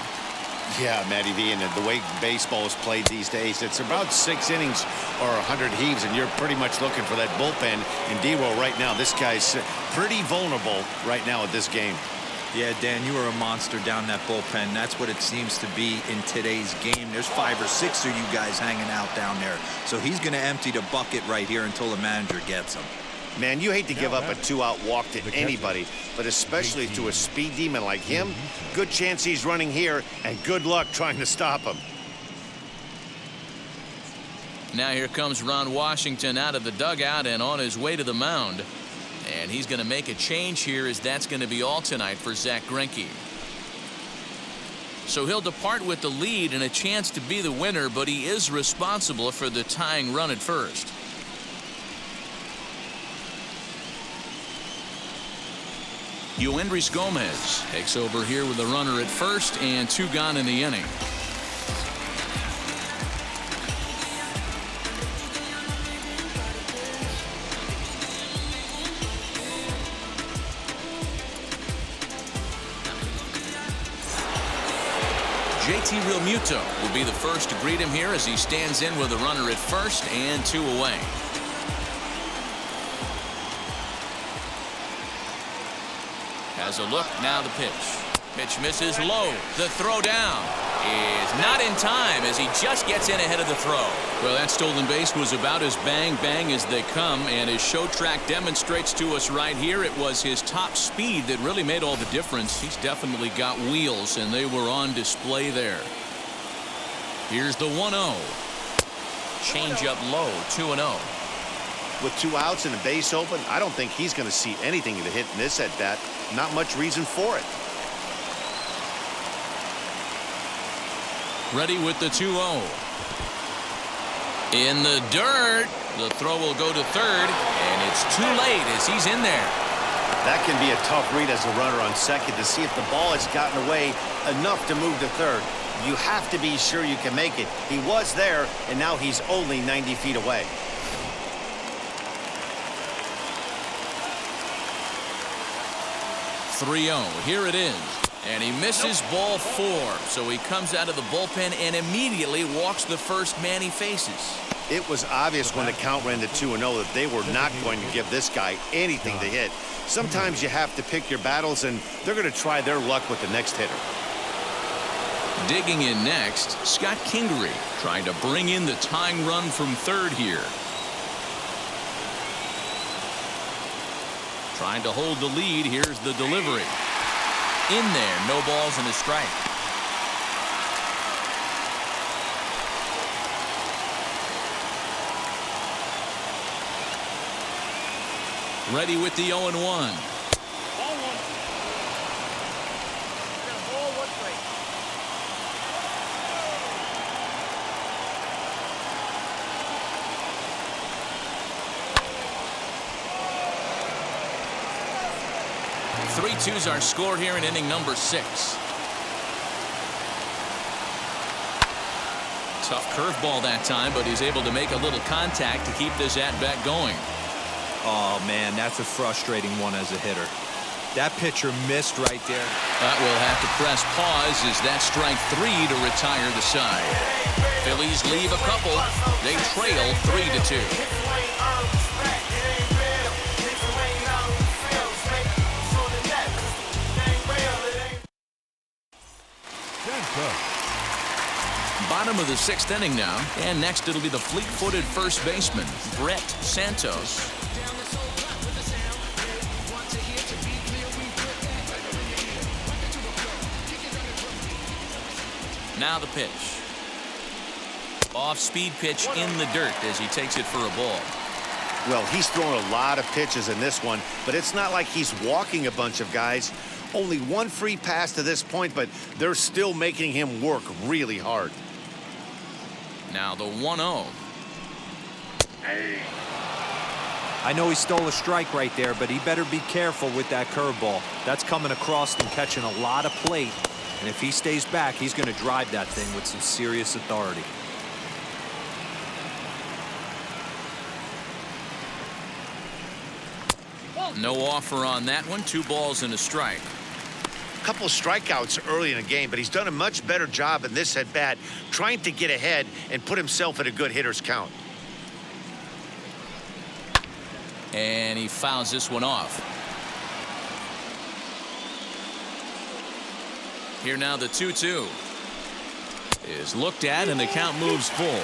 Yeah, Matty V, and the way baseball is played these days, it's about 6 innings or 100 heaves, and you're pretty much looking for that bullpen. And D-Roll right now, this guy's pretty vulnerable right now at this game. Yeah, Dan, you are a monster down that bullpen. That's what it seems to be in today's game. There's 5 or 6 of you guys hanging out down there. So he's going to empty the bucket right here until the manager gets him. Man, you hate to give up a 2-out walk to anybody, but especially to a speed demon like him. Good chance he's running here, and good luck trying to stop him. Now here comes Ron Washington out of the dugout and on his way to the mound. And he's going to make a change here, as that's going to be all tonight for Zach Greinke. So he'll depart with the lead and a chance to be the winner, but he is responsible for the tying run at first. Yoendrys Gomez takes over here with a runner at first and 2 gone in the inning. JT Realmuto will be the first to greet him here as he stands in with a runner at first and 2 away. Has a look, now the pitch. Pitch misses low. The throw down is not in time as he just gets in ahead of the throw. Well, that stolen base was about as bang as they come, and his show track demonstrates to us right here it was his top speed that really made all the difference. He's definitely got wheels, and they were on display there. Here's the 1-0. Change up low, 2-0. With 2 outs and a base open, I don't think he's going to see anything to hit in this at-bat. Not much reason for it. Ready with the 2-0. In the dirt. The throw will go to third, and it's too late as he's in there. That can be a tough read as a runner on second to see if the ball has gotten away enough to move to third. You have to be sure you can make it. He was there, and now he's only 90 feet away. Here it is, and he misses ball 4, so he comes out of the bullpen and immediately walks the first man he faces. It was obvious when the count ran to 2-0 that they were not going to give this guy anything to hit. Sometimes you have to pick your battles, and they're going to try their luck with the next hitter. Digging in next, Scott Kingery trying to bring in the tying run from third here. Trying to hold the lead. Here's the delivery. In there, no balls and a strike. Ready with the 0-1. Ball 1. Ball 1 strike. 2's our score here in inning number 6. Tough curveball that time, but he's able to make a little contact to keep this at-bat going. Oh, man, that's a frustrating one as a hitter. That pitcher missed right there. But we'll have to press pause as that strike 3 to retire the side. Phillies leave a couple. They trail 3-2. Bottom of the 6th inning now, and next it'll be the fleet-footed first baseman, Brett Santos. Now the pitch. Off-speed pitch in the dirt as he takes it for a ball. Well, he's thrown a lot of pitches in this one, but it's not like he's walking a bunch of guys. Only one free pass to this point, but they're still making him work really hard. Now the 1-0. I know he stole a strike right there, but he better be careful with that curveball. That's coming across and catching a lot of plate. And if he stays back, he's going to drive that thing with some serious authority. No offer on that one. 2 balls and a strike. A couple of strikeouts early in the game, but he's done a much better job in this at-bat trying to get ahead and put himself in a good hitter's count. And he fouls this one off. Here now the 2-2 is looked at and the count moves full.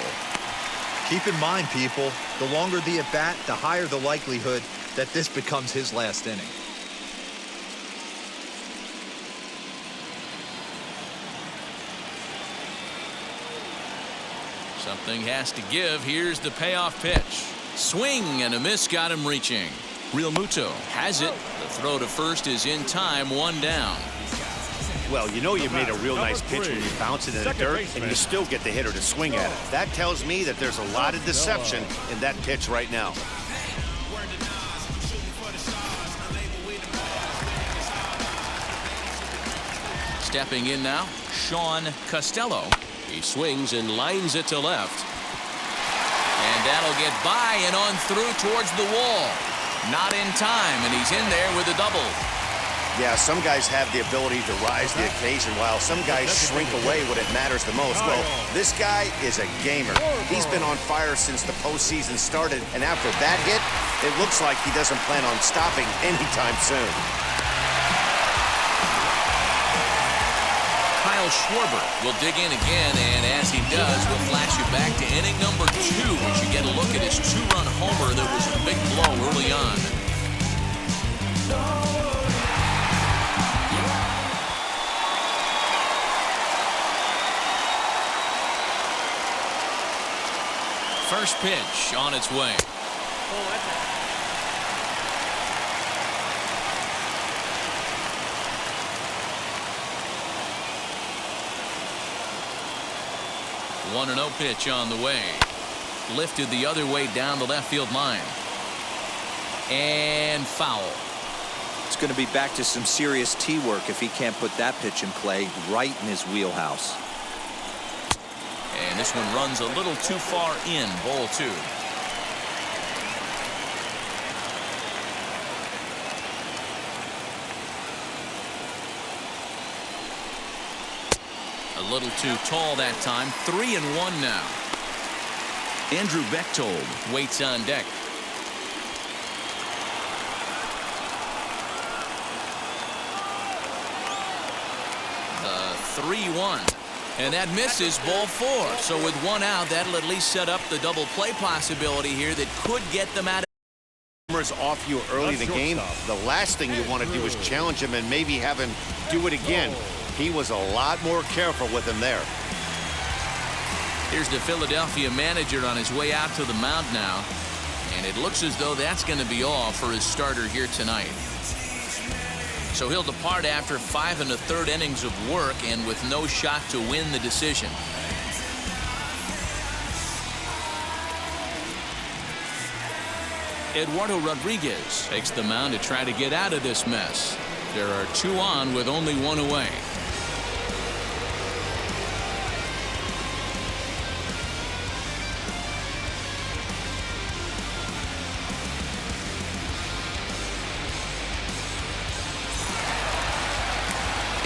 Keep in mind, people, the longer the at-bat, the higher the likelihood that this becomes his last inning. Something has to give. Here's the payoff pitch. Swing and a miss got him reaching. Real Muto has it. The throw to first is in time, 1 down. Well, you know you made a real nice pitch when you bounce it in the dirt and you still get the hitter to swing at it. That tells me that there's a lot of deception in that pitch right now. Stepping in now, Sean Costello. He swings and lines it to left. And that'll get by and on through towards the wall. Not in time, and he's in there with a double. Yeah, some guys have the ability to rise to the occasion while some guys shrink away when it matters the most. Well, this guy is a gamer. He's been on fire since the postseason started, and after that hit, it looks like he doesn't plan on stopping anytime soon. Kyle Schwarber will dig in again, and as he does, we'll flash you back to inning number 2 as you get a look at his 2-run homer that was a big blow early on. First pitch on its way. Oh, that's it. 1-0 pitch on the way. Lifted the other way down the left field line. And foul. It's going to be back to some serious tee work if he can't put that pitch in play right in his wheelhouse. And this one runs a little too far in, ball 2. A little too tall that time. 3-1 now. Andrew Bechtold waits on deck. The 3-1. And that misses, ball 4. So with 1 out, that'll at least set up the double play possibility here that could get them out of off you early in the game. The last thing you want to do is challenge him and maybe have him do it again. He was a lot more careful with him there. Here's the Philadelphia manager on his way out to the mound now. And it looks as though that's going to be all for his starter here tonight. So he'll depart after 5 1/3 innings of work and with no shot to win the decision. Eduardo Rodriguez takes the mound to try to get out of this mess. There are 2 on with only 1 away.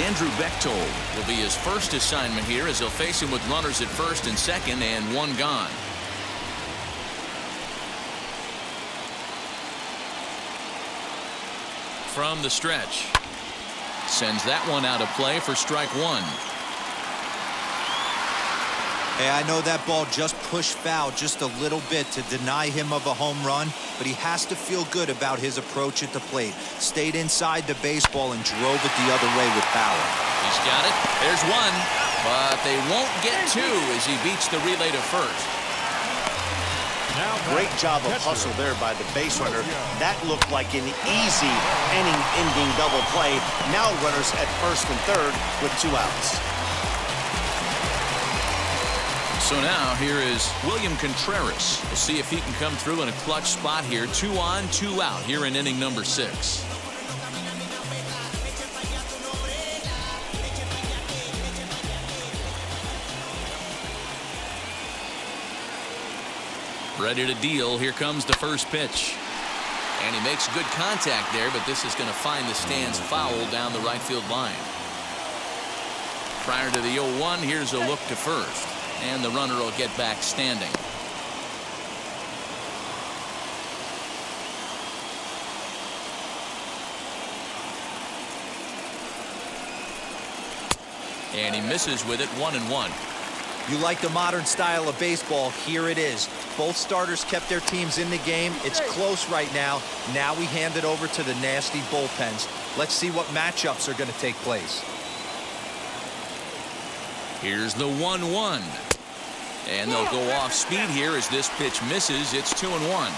Andrew Bechtold will be his first assignment here as he'll face him with runners at first and second and 1 gone. From the stretch. Sends that one out of play for strike 1. Hey, I know that ball just pushed foul just a little bit to deny him of a home run, but he has to feel good about his approach at the plate. Stayed inside the baseball and drove it the other way with power. He's got it. There's 1, but they won't get 2 as he beats the relay to first. Great job of hustle there by the base runner. That looked like an easy inning-ending double play. Now runners at first and third with 2 outs. So now here is William Contreras. We'll see if he can come through in a clutch spot here. 2 on, 2 out here in inning number 6. Ready to deal. Here comes the first pitch. And he makes good contact there, but this is going to find the stands foul down the right field line. Prior to the 0-1, here's a look to first. And the runner will get back standing. And he misses with it, 1-1. You like the modern style of baseball, here it is. Both starters kept their teams in the game. It's close right now. Now we hand it over to the nasty bullpens. Let's see what matchups are going to take place. Here's the 1-1. And they'll go off speed here as this pitch misses. It's 2-1.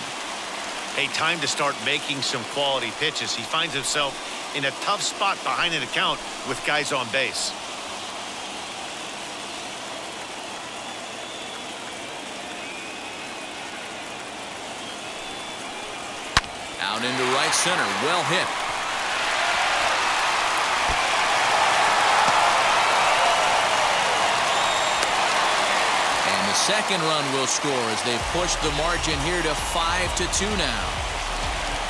Hey, time to start making some quality pitches. He finds himself in a tough spot behind an account with guys on base. Out into right center. Well hit. And the second run will score as they push the margin here to 5-2 now.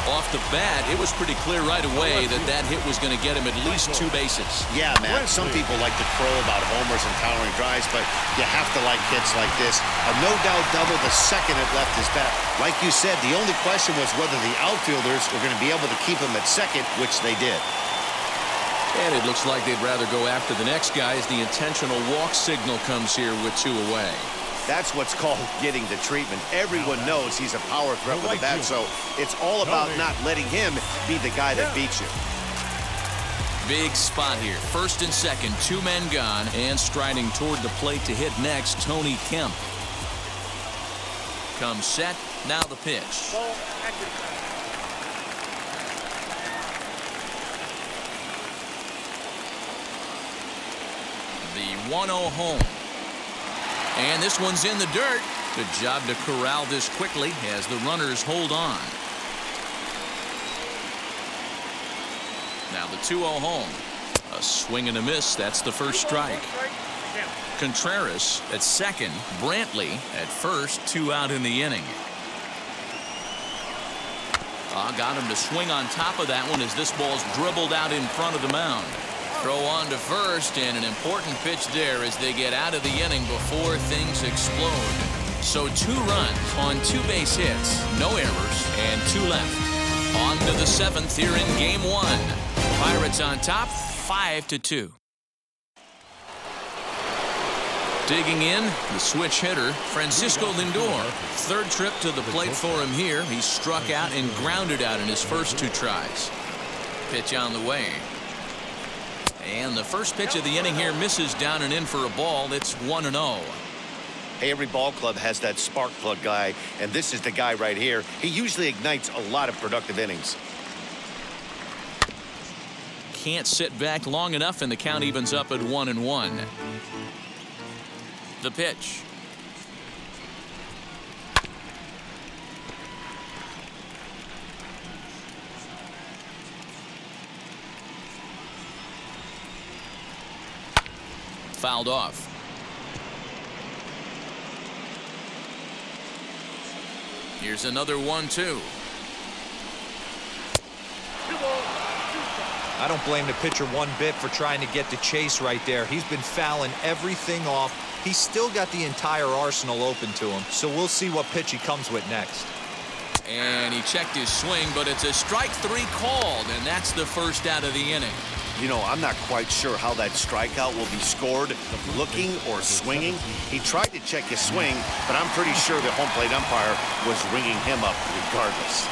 Off the bat, it was pretty clear right away that that hit was going to get him at least 2 bases. Yeah, Matt, some people like to crow about homers and towering drives, but you have to like hits like this. A no-doubt double the second it left his bat. Like you said, the only question was whether the outfielders were going to be able to keep him at second, which they did. And it looks like they'd rather go after the next guy as the intentional walk signal comes here with 2 away. That's what's called getting the treatment. Everyone knows he's a power threat with a bat, so it's all about not letting him be the guy that beats you. Big spot here. First and second, 2 men gone, and striding toward the plate to hit next, Tony Kemp. Comes set, now the pitch. The 1-0 home. And this one's in the dirt. Good job to corral this quickly as the runners hold on. Now the 2-0 home. A swing and a miss. That's the first strike. Contreras at second. Brantley at first. 2 out in the inning. Got him to swing on top of that one as this ball's dribbled out in front of the mound. Throw on to first, and an important pitch there as they get out of the inning before things explode. So 2 runs on 2 base hits, no errors, and 2 left. On to the 7th here in Game 1. Pirates on top, 5-2. Digging in, the switch hitter, Francisco Lindor. 3rd trip to the plate for him here. He struck out and grounded out in his first 2 tries. Pitch on the way. And the first pitch of the inning here misses down and in for a ball. It's 1-0. Hey, every ball club has that spark plug guy, and this is the guy right here. He usually ignites a lot of productive innings. Can't sit back long enough, and the count evens up at 1-1. The pitch. fouled off. Here's another 1-2. I don't blame the pitcher one bit for trying to get the chase right there. He's been fouling everything off. He's still got the entire arsenal open to him, so we'll see what pitch he comes with next. And he checked his swing, but it's a strike 3 called, and that's the first out of the inning. You know, I'm not quite sure how that strikeout will be scored, looking or swinging. He tried to check his swing, but I'm pretty sure the home plate umpire was ringing him up regardless.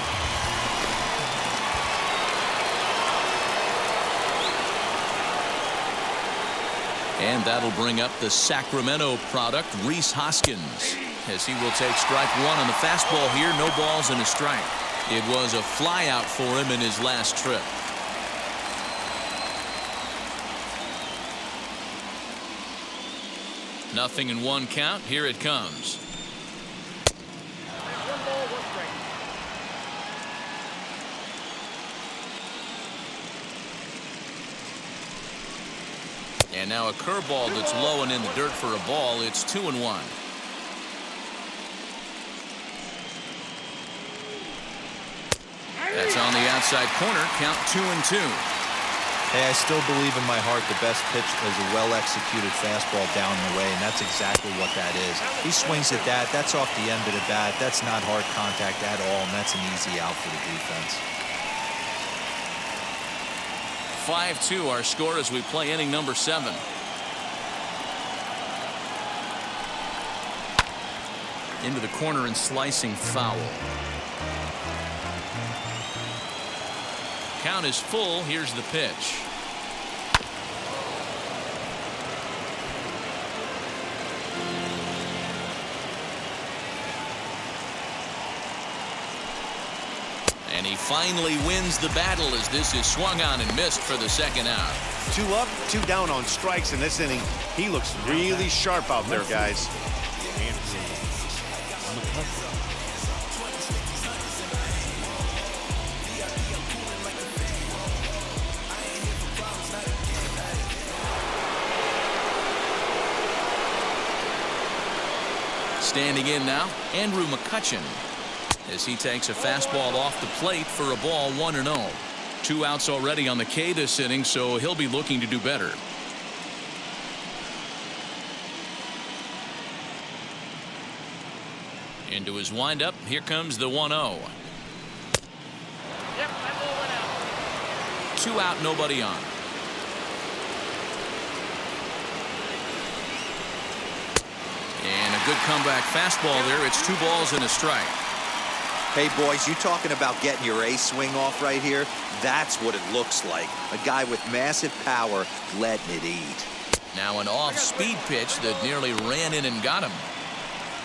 And that'll bring up the Sacramento product, Rhys Hoskins, as he will take strike 1 on the fastball here. No balls and a strike. It was a flyout for him in his last trip. Nothing in 1 count. Here it comes. 1 ball, 1 strike. And now a curveball that's low and in the dirt for a ball. It's 2-1. That's on the outside corner. Count 2-2. Hey, I still believe in my heart the best pitch is a well-executed fastball down the way, and that's exactly what that is. He swings at that. That's off the end of the bat. That's not hard contact at all, and that's an easy out for the defense. 5-2 our score as we play inning number 7. Into the corner and slicing foul. Count is full. Here's the pitch. And he finally wins the battle as this is swung on and missed for the second out. 2 up, 2 down on strikes in this inning. He looks really sharp out there, guys. Standing in now, Andrew McCutcheon, as he takes a fastball off the plate for a ball 1-0. 2 outs already on the K this inning, so he'll be looking to do better. Into his windup, here comes the 1-0. Yep, that ball went out. 2 out, nobody on. And a good comeback fastball there. It's 2 balls and a strike. Hey, boys, you talking about getting your A swing off right here? That's what it looks like. A guy with massive power letting it eat. Now an off-speed pitch that nearly ran in and got him.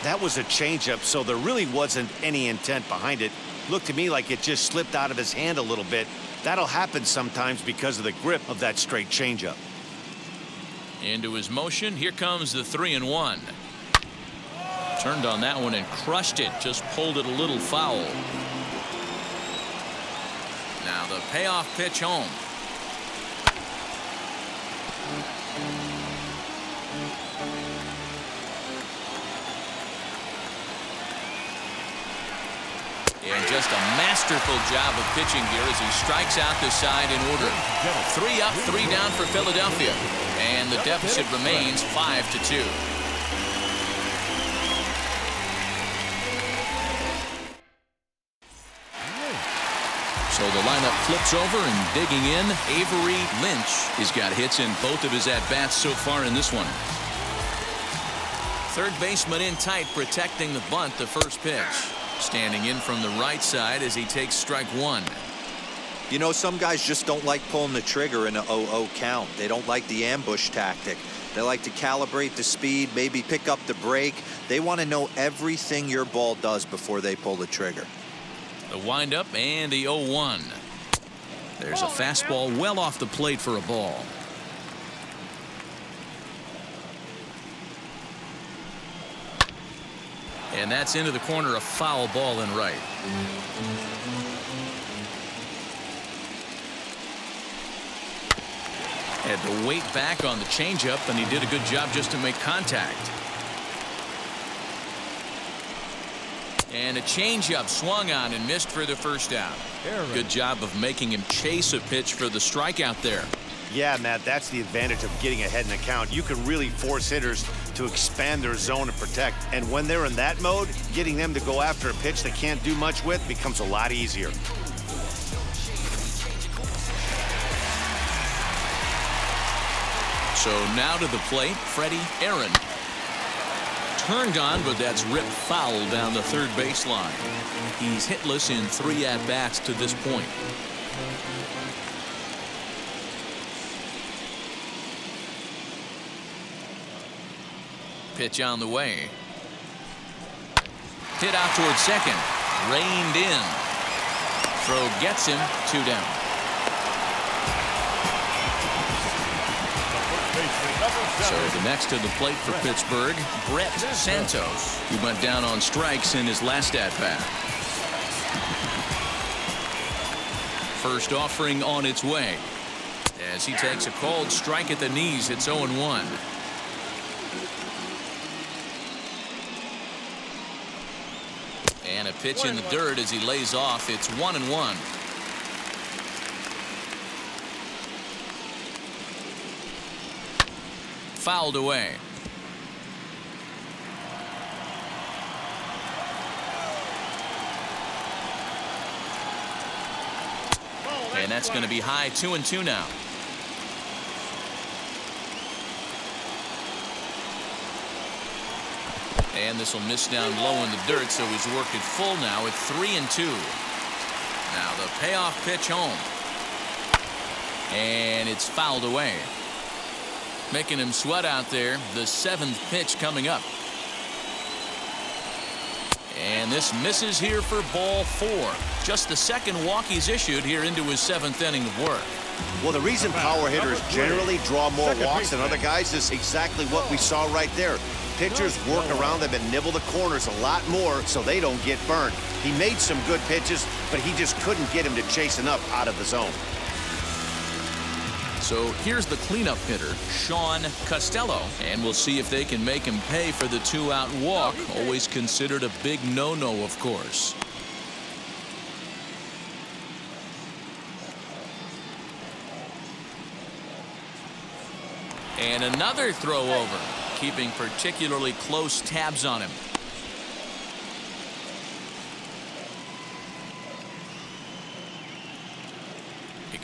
That was a changeup, so there really wasn't any intent behind it. Looked to me like it just slipped out of his hand a little bit. That'll happen sometimes because of the grip of that straight changeup. Into his motion. Here comes the 3-1. Turned on that one and crushed it. Just pulled it a little foul. Now the payoff pitch home. And just a masterful job of pitching here as he strikes out the side in order. 3 up, 3 down for Philadelphia. And the deficit remains 5-2. So the lineup flips over and digging in. Avery Lynch has got hits in both of his at-bats so far in this one. Third baseman in tight, protecting the bunt, the first pitch. Standing in from the right side as he takes strike 1. You know, some guys just don't like pulling the trigger in a 0-0 count. They don't like the ambush tactic. They like to calibrate the speed, maybe pick up the break. They want to know everything your ball does before they pull the trigger. The windup and the 0-1. There's a fastball well off the plate for a ball. And that's into the corner, a foul ball in right. Had to wait back on the changeup, and he did a good job just to make contact. And a changeup swung on and missed for the first out. Good job of making him chase a pitch for the strikeout there. Yeah, Matt, that's the advantage of getting ahead in the count. You can really force hitters to expand their zone and protect. And when they're in that mode, getting them to go after a pitch they can't do much with becomes a lot easier. So now to the plate, Freddie Aaron. Turned on, but that's ripped foul down the third baseline. He's hitless in 3 at-bats to this point. Pitch on the way. Hit out towards second. Reined in. Throw gets him. 2 down. So the next to the plate for Pittsburgh, Brett Santos, who went down on strikes in his last at-bat. First offering on its way. As he takes a cold strike at the knees, it's 0-1. And a pitch in the dirt as he lays off. It's 1-1. Fouled away. And that's going to be high. 2-2 now. And this will miss down low in the dirt, so he's worked it full now at 3-2. Now the payoff pitch home. And it's fouled away. Making him sweat out there. The 7th pitch coming up. And this misses here for ball 4. Just the 2nd walk he's issued here into his 7th inning of work. Well, the reason power hitters generally draw more walks than other guys is exactly what we saw right there. Pitchers work around them and nibble the corners a lot more so they don't get burned. He made some good pitches, but he just couldn't get him to chase enough out of the zone. So here's the cleanup hitter, Sean Costello, and we'll see if they can make him pay for the 2-out walk. Always considered a big no-no, of course. And another throw over, keeping particularly close tabs on him.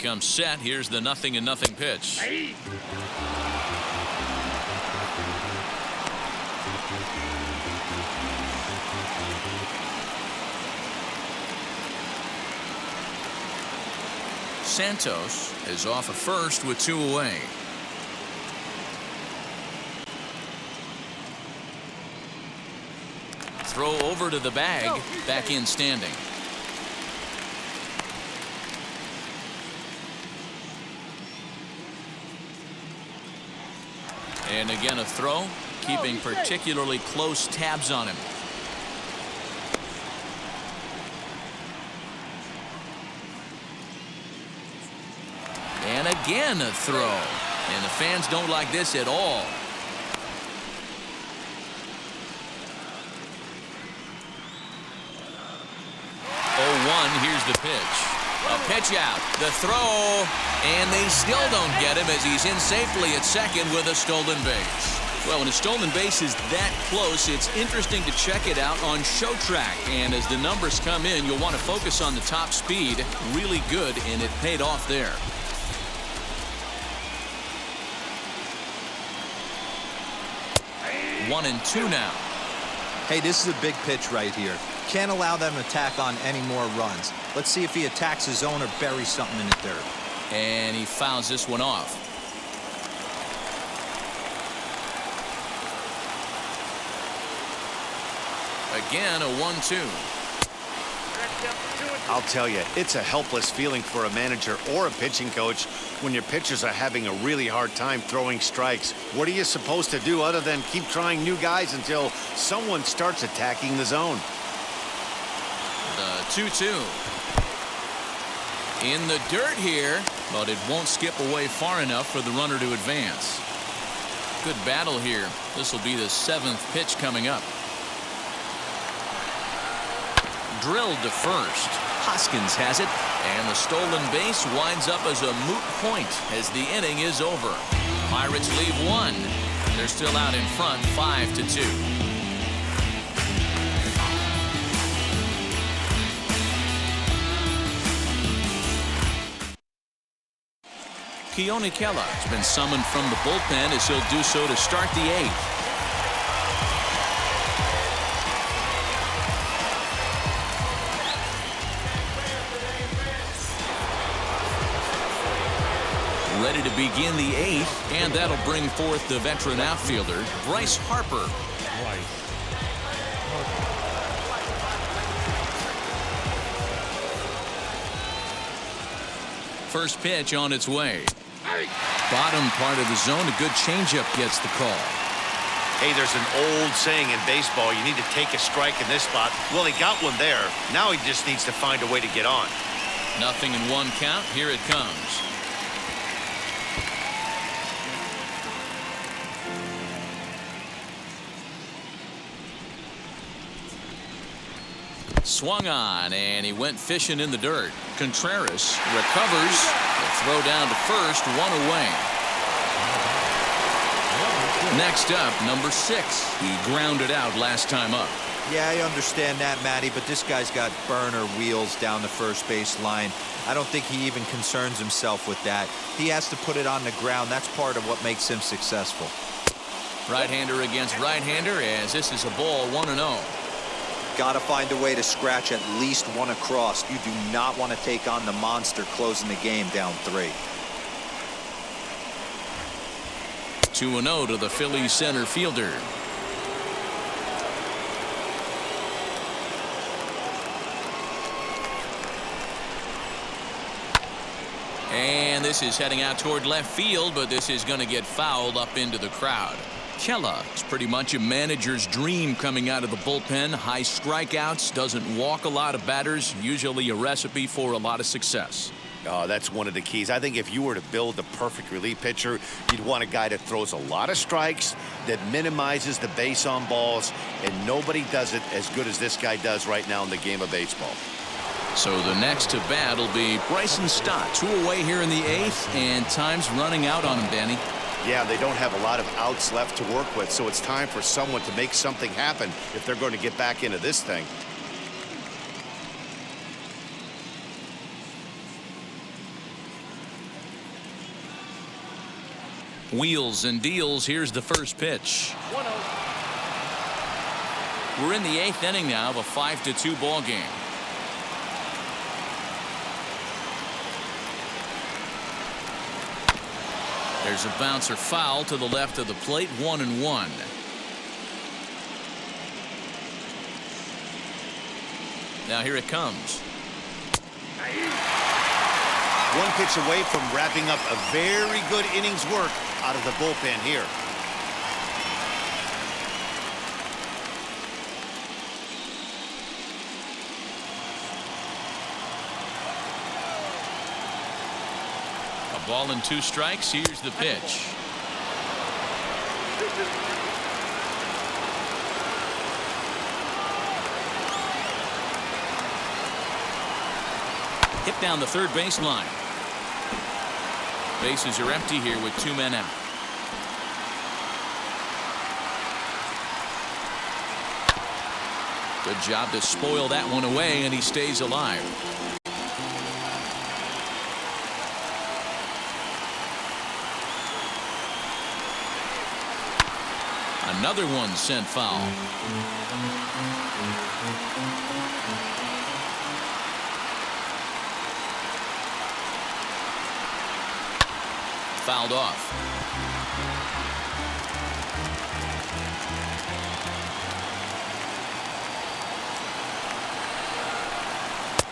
Comes set. Here's the 0-0 pitch. Santos is off at first with 2 away. Throw over to the bag. Back in standing. And again a throw, keeping particularly close tabs on him. And again a throw. And the fans don't like this at all. 0-1, here's the pitch. A pitch out, the throw, and they still don't get him as he's in safely at second with a stolen base. Well, when a stolen base is that close, it's interesting to check it out on Show Track. And as the numbers come in, you'll want to focus on the top speed. Really good, and it paid off there. One and two now. Hey, this is a big pitch right here. Can't allow them to tack on any more runs. Let's see if he attacks his zone or buries something in the dirt. And he fouls this one off. Again, a 1-2. I'll tell you, it's a helpless feeling for a manager or a pitching coach when your pitchers are having a really hard time throwing strikes. What are you supposed to do other than keep trying new guys until someone starts attacking the zone? The 2-2. In the dirt here, but it won't skip away far enough for the runner to advance. Good battle here. This will be the 7th pitch coming up. Drilled to first. Hoskins has it, and the stolen base winds up as a moot point as the inning is over. Pirates leave one. They're still out in front, 5-2. Keone Kela has been summoned from the bullpen as he'll do so to start the 8th. Ready to begin the 8th, and that'll bring forth the veteran outfielder, Bryce Harper. First pitch on its way. Bottom part of the zone, a good changeup gets the call. Hey, there's an old saying in baseball, you need to take a strike in this spot. Well, he got one there. Now he just needs to find a way to get on. Nothing in one count. Here it comes. Swung on, and he went fishing in the dirt. Contreras recovers. The throw down to first, 1 away. Next up, number 6. He grounded out last time up. Yeah, I understand that, Matty, but this guy's got burner wheels down the first base line. I don't think he even concerns himself with that. He has to put it on the ground. That's part of what makes him successful. Right-hander against right-hander, as this is a ball, 1-0. Got to find a way to scratch at least one across. You do not want to take on the monster closing the game down 3. 2-0 to the Phillies center fielder. And this is heading out toward left field, but this is going to get fouled up into the crowd. Kela is pretty much a manager's dream coming out of the bullpen. High strikeouts, doesn't walk a lot of batters, usually a recipe for a lot of success. Oh, that's one of the keys. I think if you were to build the perfect relief pitcher, you'd want a guy that throws a lot of strikes, that minimizes the base on balls, and nobody does it as good as this guy does right now in the game of baseball. So the next to bat will be Bryson Stott. 2 away here in the 8th, and time's running out on him, Danny. Yeah, they don't have a lot of outs left to work with, so it's time for someone to make something happen if they're going to get back into this thing. Wheels and deals. Here's the first pitch. 1-0. We're in the 8th inning now of a 5-2 ball game. There's a bouncer foul to the left of the plate, 1-1. Now here it comes. One pitch away from wrapping up a very good inning's work out of the bullpen here. A ball and 2 strikes. Here's the pitch. Hit down the third baseline. Bases are empty here with 2 men out. Good job to spoil that one away, and he stays alive. Another one sent foul. Fouled off.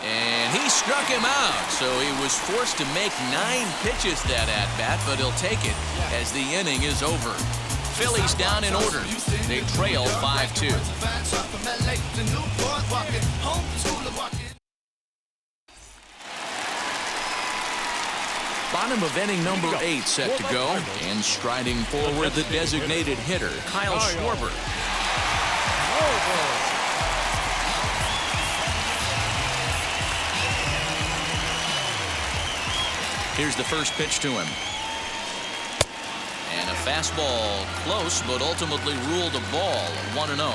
And he struck him out, so he was forced to make 9 pitches that at-bat, but he'll take it as the inning is over. Phillies down in order. They trail 5-2. Bottom of inning number 8 set to go. And striding forward, the designated hitter, Kyle Schwarber. Here's the first pitch to him. And a fastball close, but ultimately ruled a ball, 1-0.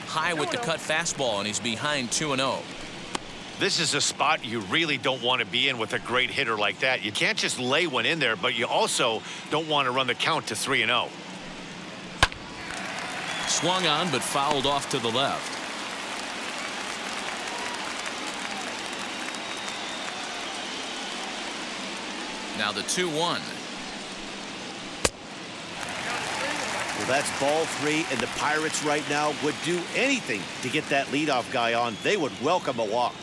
High with the cut fastball, and he's behind 2-0. This is a spot you really don't want to be in with a great hitter like that. You can't just lay one in there, but you also don't want to run the count to 3-0. Swung on, but fouled off to the left. Now the 2-1. Well, that's ball 3, and the Pirates right now would do anything to get that leadoff guy on. They would welcome a walk.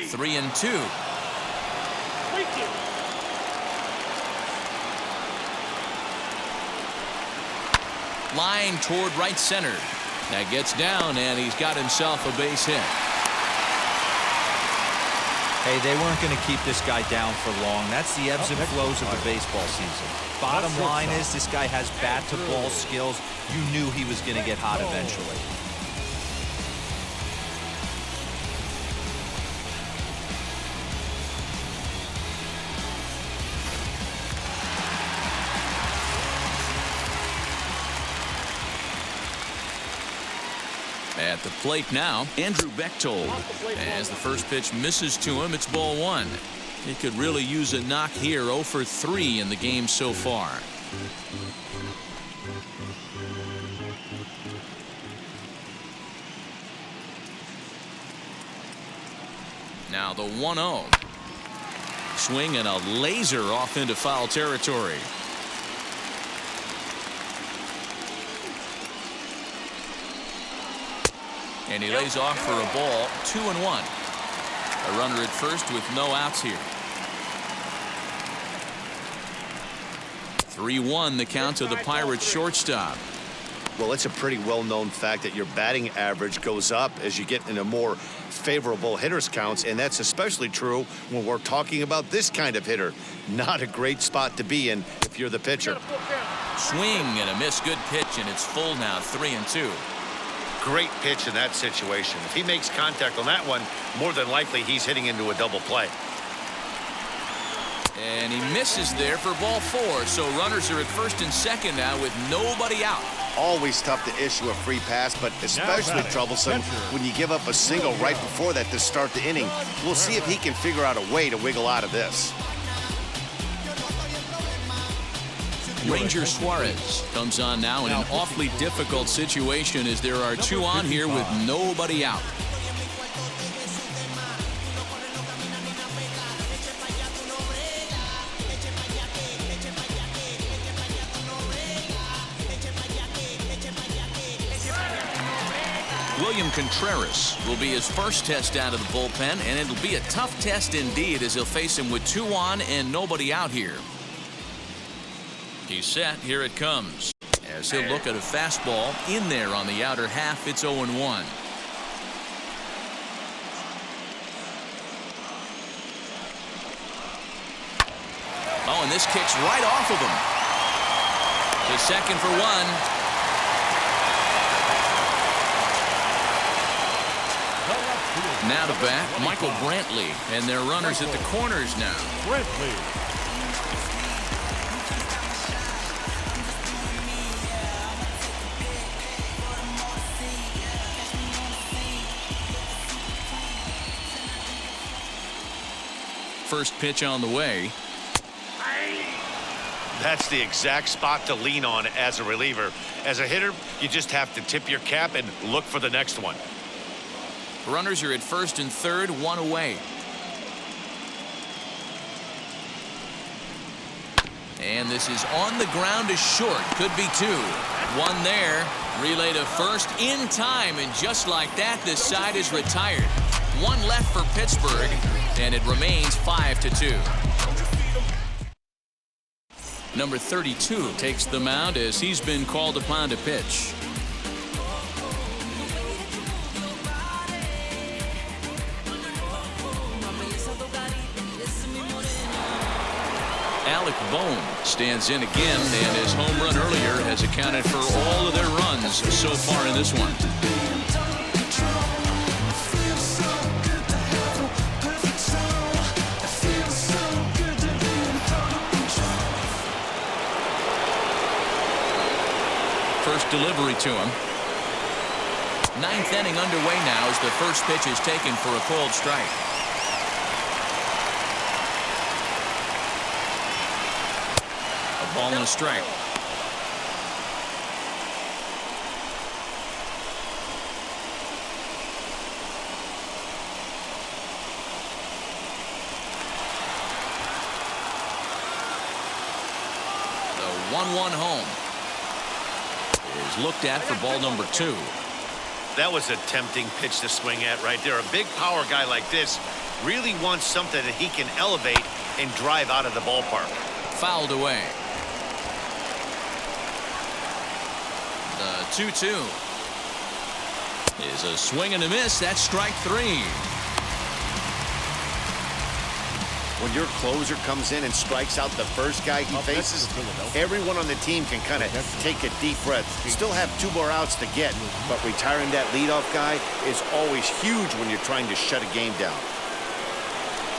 3-2. Line toward right center. That gets down, and he's got himself a base hit. Hey, they weren't going to keep this guy down for long. That's the ebbs and flows of the baseball season. Bottom line is this guy has bat-to-ball skills. You knew he was going to get hot eventually. At the plate now, Andrew Bechtold. As the first pitch misses to him, it's ball 1. He could really use a knock here. 0 for 3 in the game so far. Now the 1-0. Swing and a laser off into foul territory. And he lays off for a ball, 2-1. A runner at first with no outs here. 3-1 the count to the Pirates shortstop. Well, it's a pretty well-known fact that your batting average goes up as you get into more favorable hitters counts, and that's especially true when we're talking about this kind of hitter. Not a great spot to be in if you're the pitcher. Swing and a miss. Good pitch, and it's full now, 3-2. Great pitch in that situation. If he makes contact on that one, more than likely he's hitting into a double play. And he misses there for ball 4. So runners are at first and second now with nobody out. Always tough to issue a free pass, but especially troublesome when you give up a single right before that to start the inning. We'll see if he can figure out a way to wiggle out of this. Ranger Suarez comes on now in an awfully difficult situation as there are 2 on here with nobody out. William Contreras will be his first test out of the bullpen, and it'll be a tough test indeed as he'll face him with 2 on and nobody out here. He's set. Here it comes. As he'll look at a fastball in there on the outer half, it's 0-1. Oh, and this kicks right off of him. To second for 1. Now to bat, Michael Brantley, and their runners at the corners now. First pitch on the way. That's the exact spot to lean on as a reliever. As a hitter, you just have to tip your cap and look for the next one. Runners are at first and third, 1 away. And this is on the ground to short. Could be 2. 1 there. Relay to first in time, and just like that, this side is retired. 1 left for Pittsburgh, and it remains 5-2. Number 32 takes the mound as he's been called upon to pitch. Alec Bohm stands in again, and his home run earlier has accounted for all of their runs so far in this one. First delivery to him. Ninth inning underway now as the first pitch is taken for a called strike. A ball and a strike. The 1-1 home is looked at for ball number 2. That was a tempting pitch to swing at right there. A big power guy like this really wants something that he can elevate and drive out of the ballpark. Fouled away. The 2-2 is a swing and a miss. That's strike 3. When your closer comes in and strikes out the first guy he faces, everyone on the team can kind of take a deep breath. Still have 2 more outs to get, but retiring that leadoff guy is always huge when you're trying to shut a game down.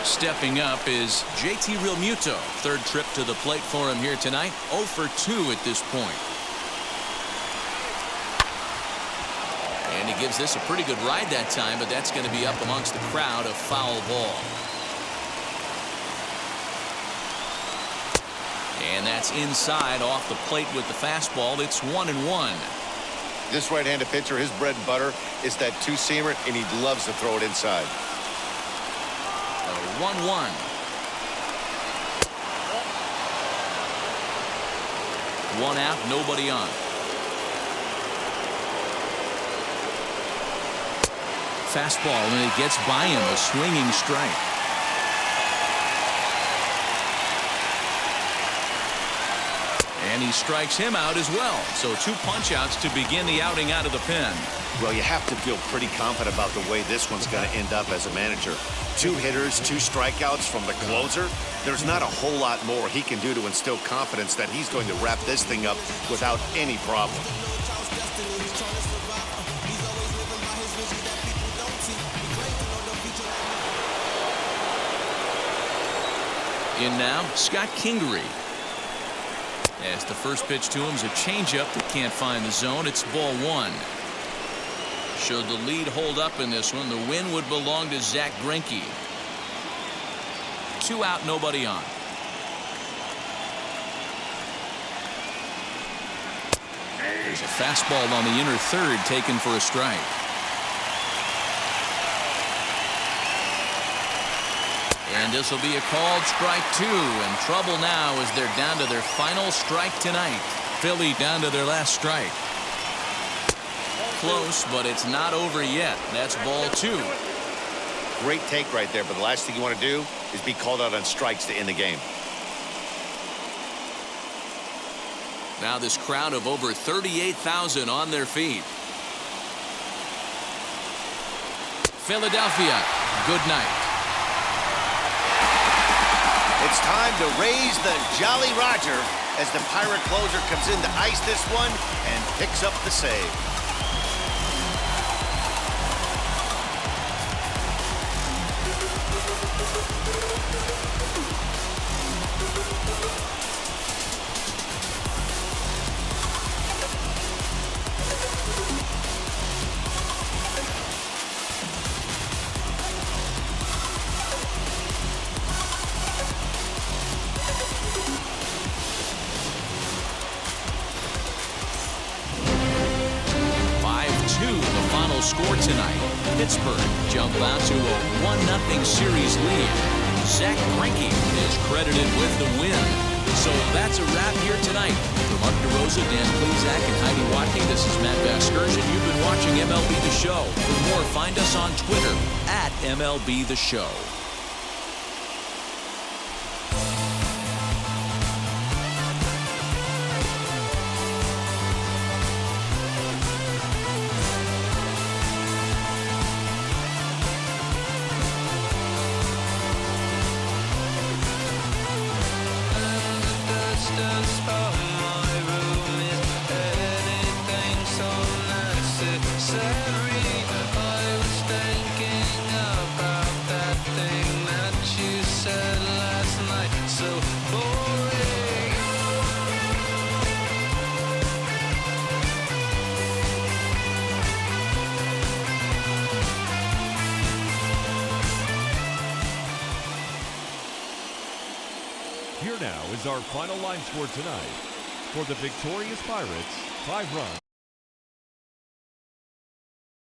Stepping up is JT Realmuto. Third trip to the plate for him here tonight. 0 for 2 at this point. And he gives this a pretty good ride that time, but that's going to be up amongst the crowd. A foul ball. And that's inside off the plate with the fastball. It's 1-1. This right-handed pitcher, his bread and butter is that two-seamer, and he loves to throw it inside. 1-1. One out, nobody on. Fastball, and it gets by him. A swinging strike. And he strikes him out as well. So 2 punch-outs to begin the outing out of the pen. Well, you have to feel pretty confident about the way this one's going to end up as a manager. 2 hitters, 2 strikeouts from the closer. There's not a whole lot more he can do to instill confidence that he's going to wrap this thing up without any problem. In now, Scott Kingery. As the first pitch to him is a changeup that can't find the zone. It's ball 1. Should the lead hold up in this one, the win would belong to Zach Greinke. 2 out, nobody on. There's a fastball on the inner third taken for a strike. And this will be a called strike 2. And trouble now as they're down to their final strike tonight. Philly down to their last strike. Close, but it's not over yet. That's ball 2. Great take right there, but the last thing you want to do is be called out on strikes to end the game. Now this crowd of over 38,000 on their feet. Philadelphia, good night. It's time to raise the Jolly Roger as the Pirate closer comes in to ice this one and picks up the save. Score tonight. Pittsburgh jump out to a 1-0 series lead. Zach Greinke is credited with the win. So that's a wrap here tonight. For Mark DeRosa, Dan Plezak, and Heidi Watney, this is Matt Vasgersian. You've been watching MLB The Show. For more, find us on Twitter at MLB The Show. Here now is our final line score tonight. For the victorious Pirates, 5 runs.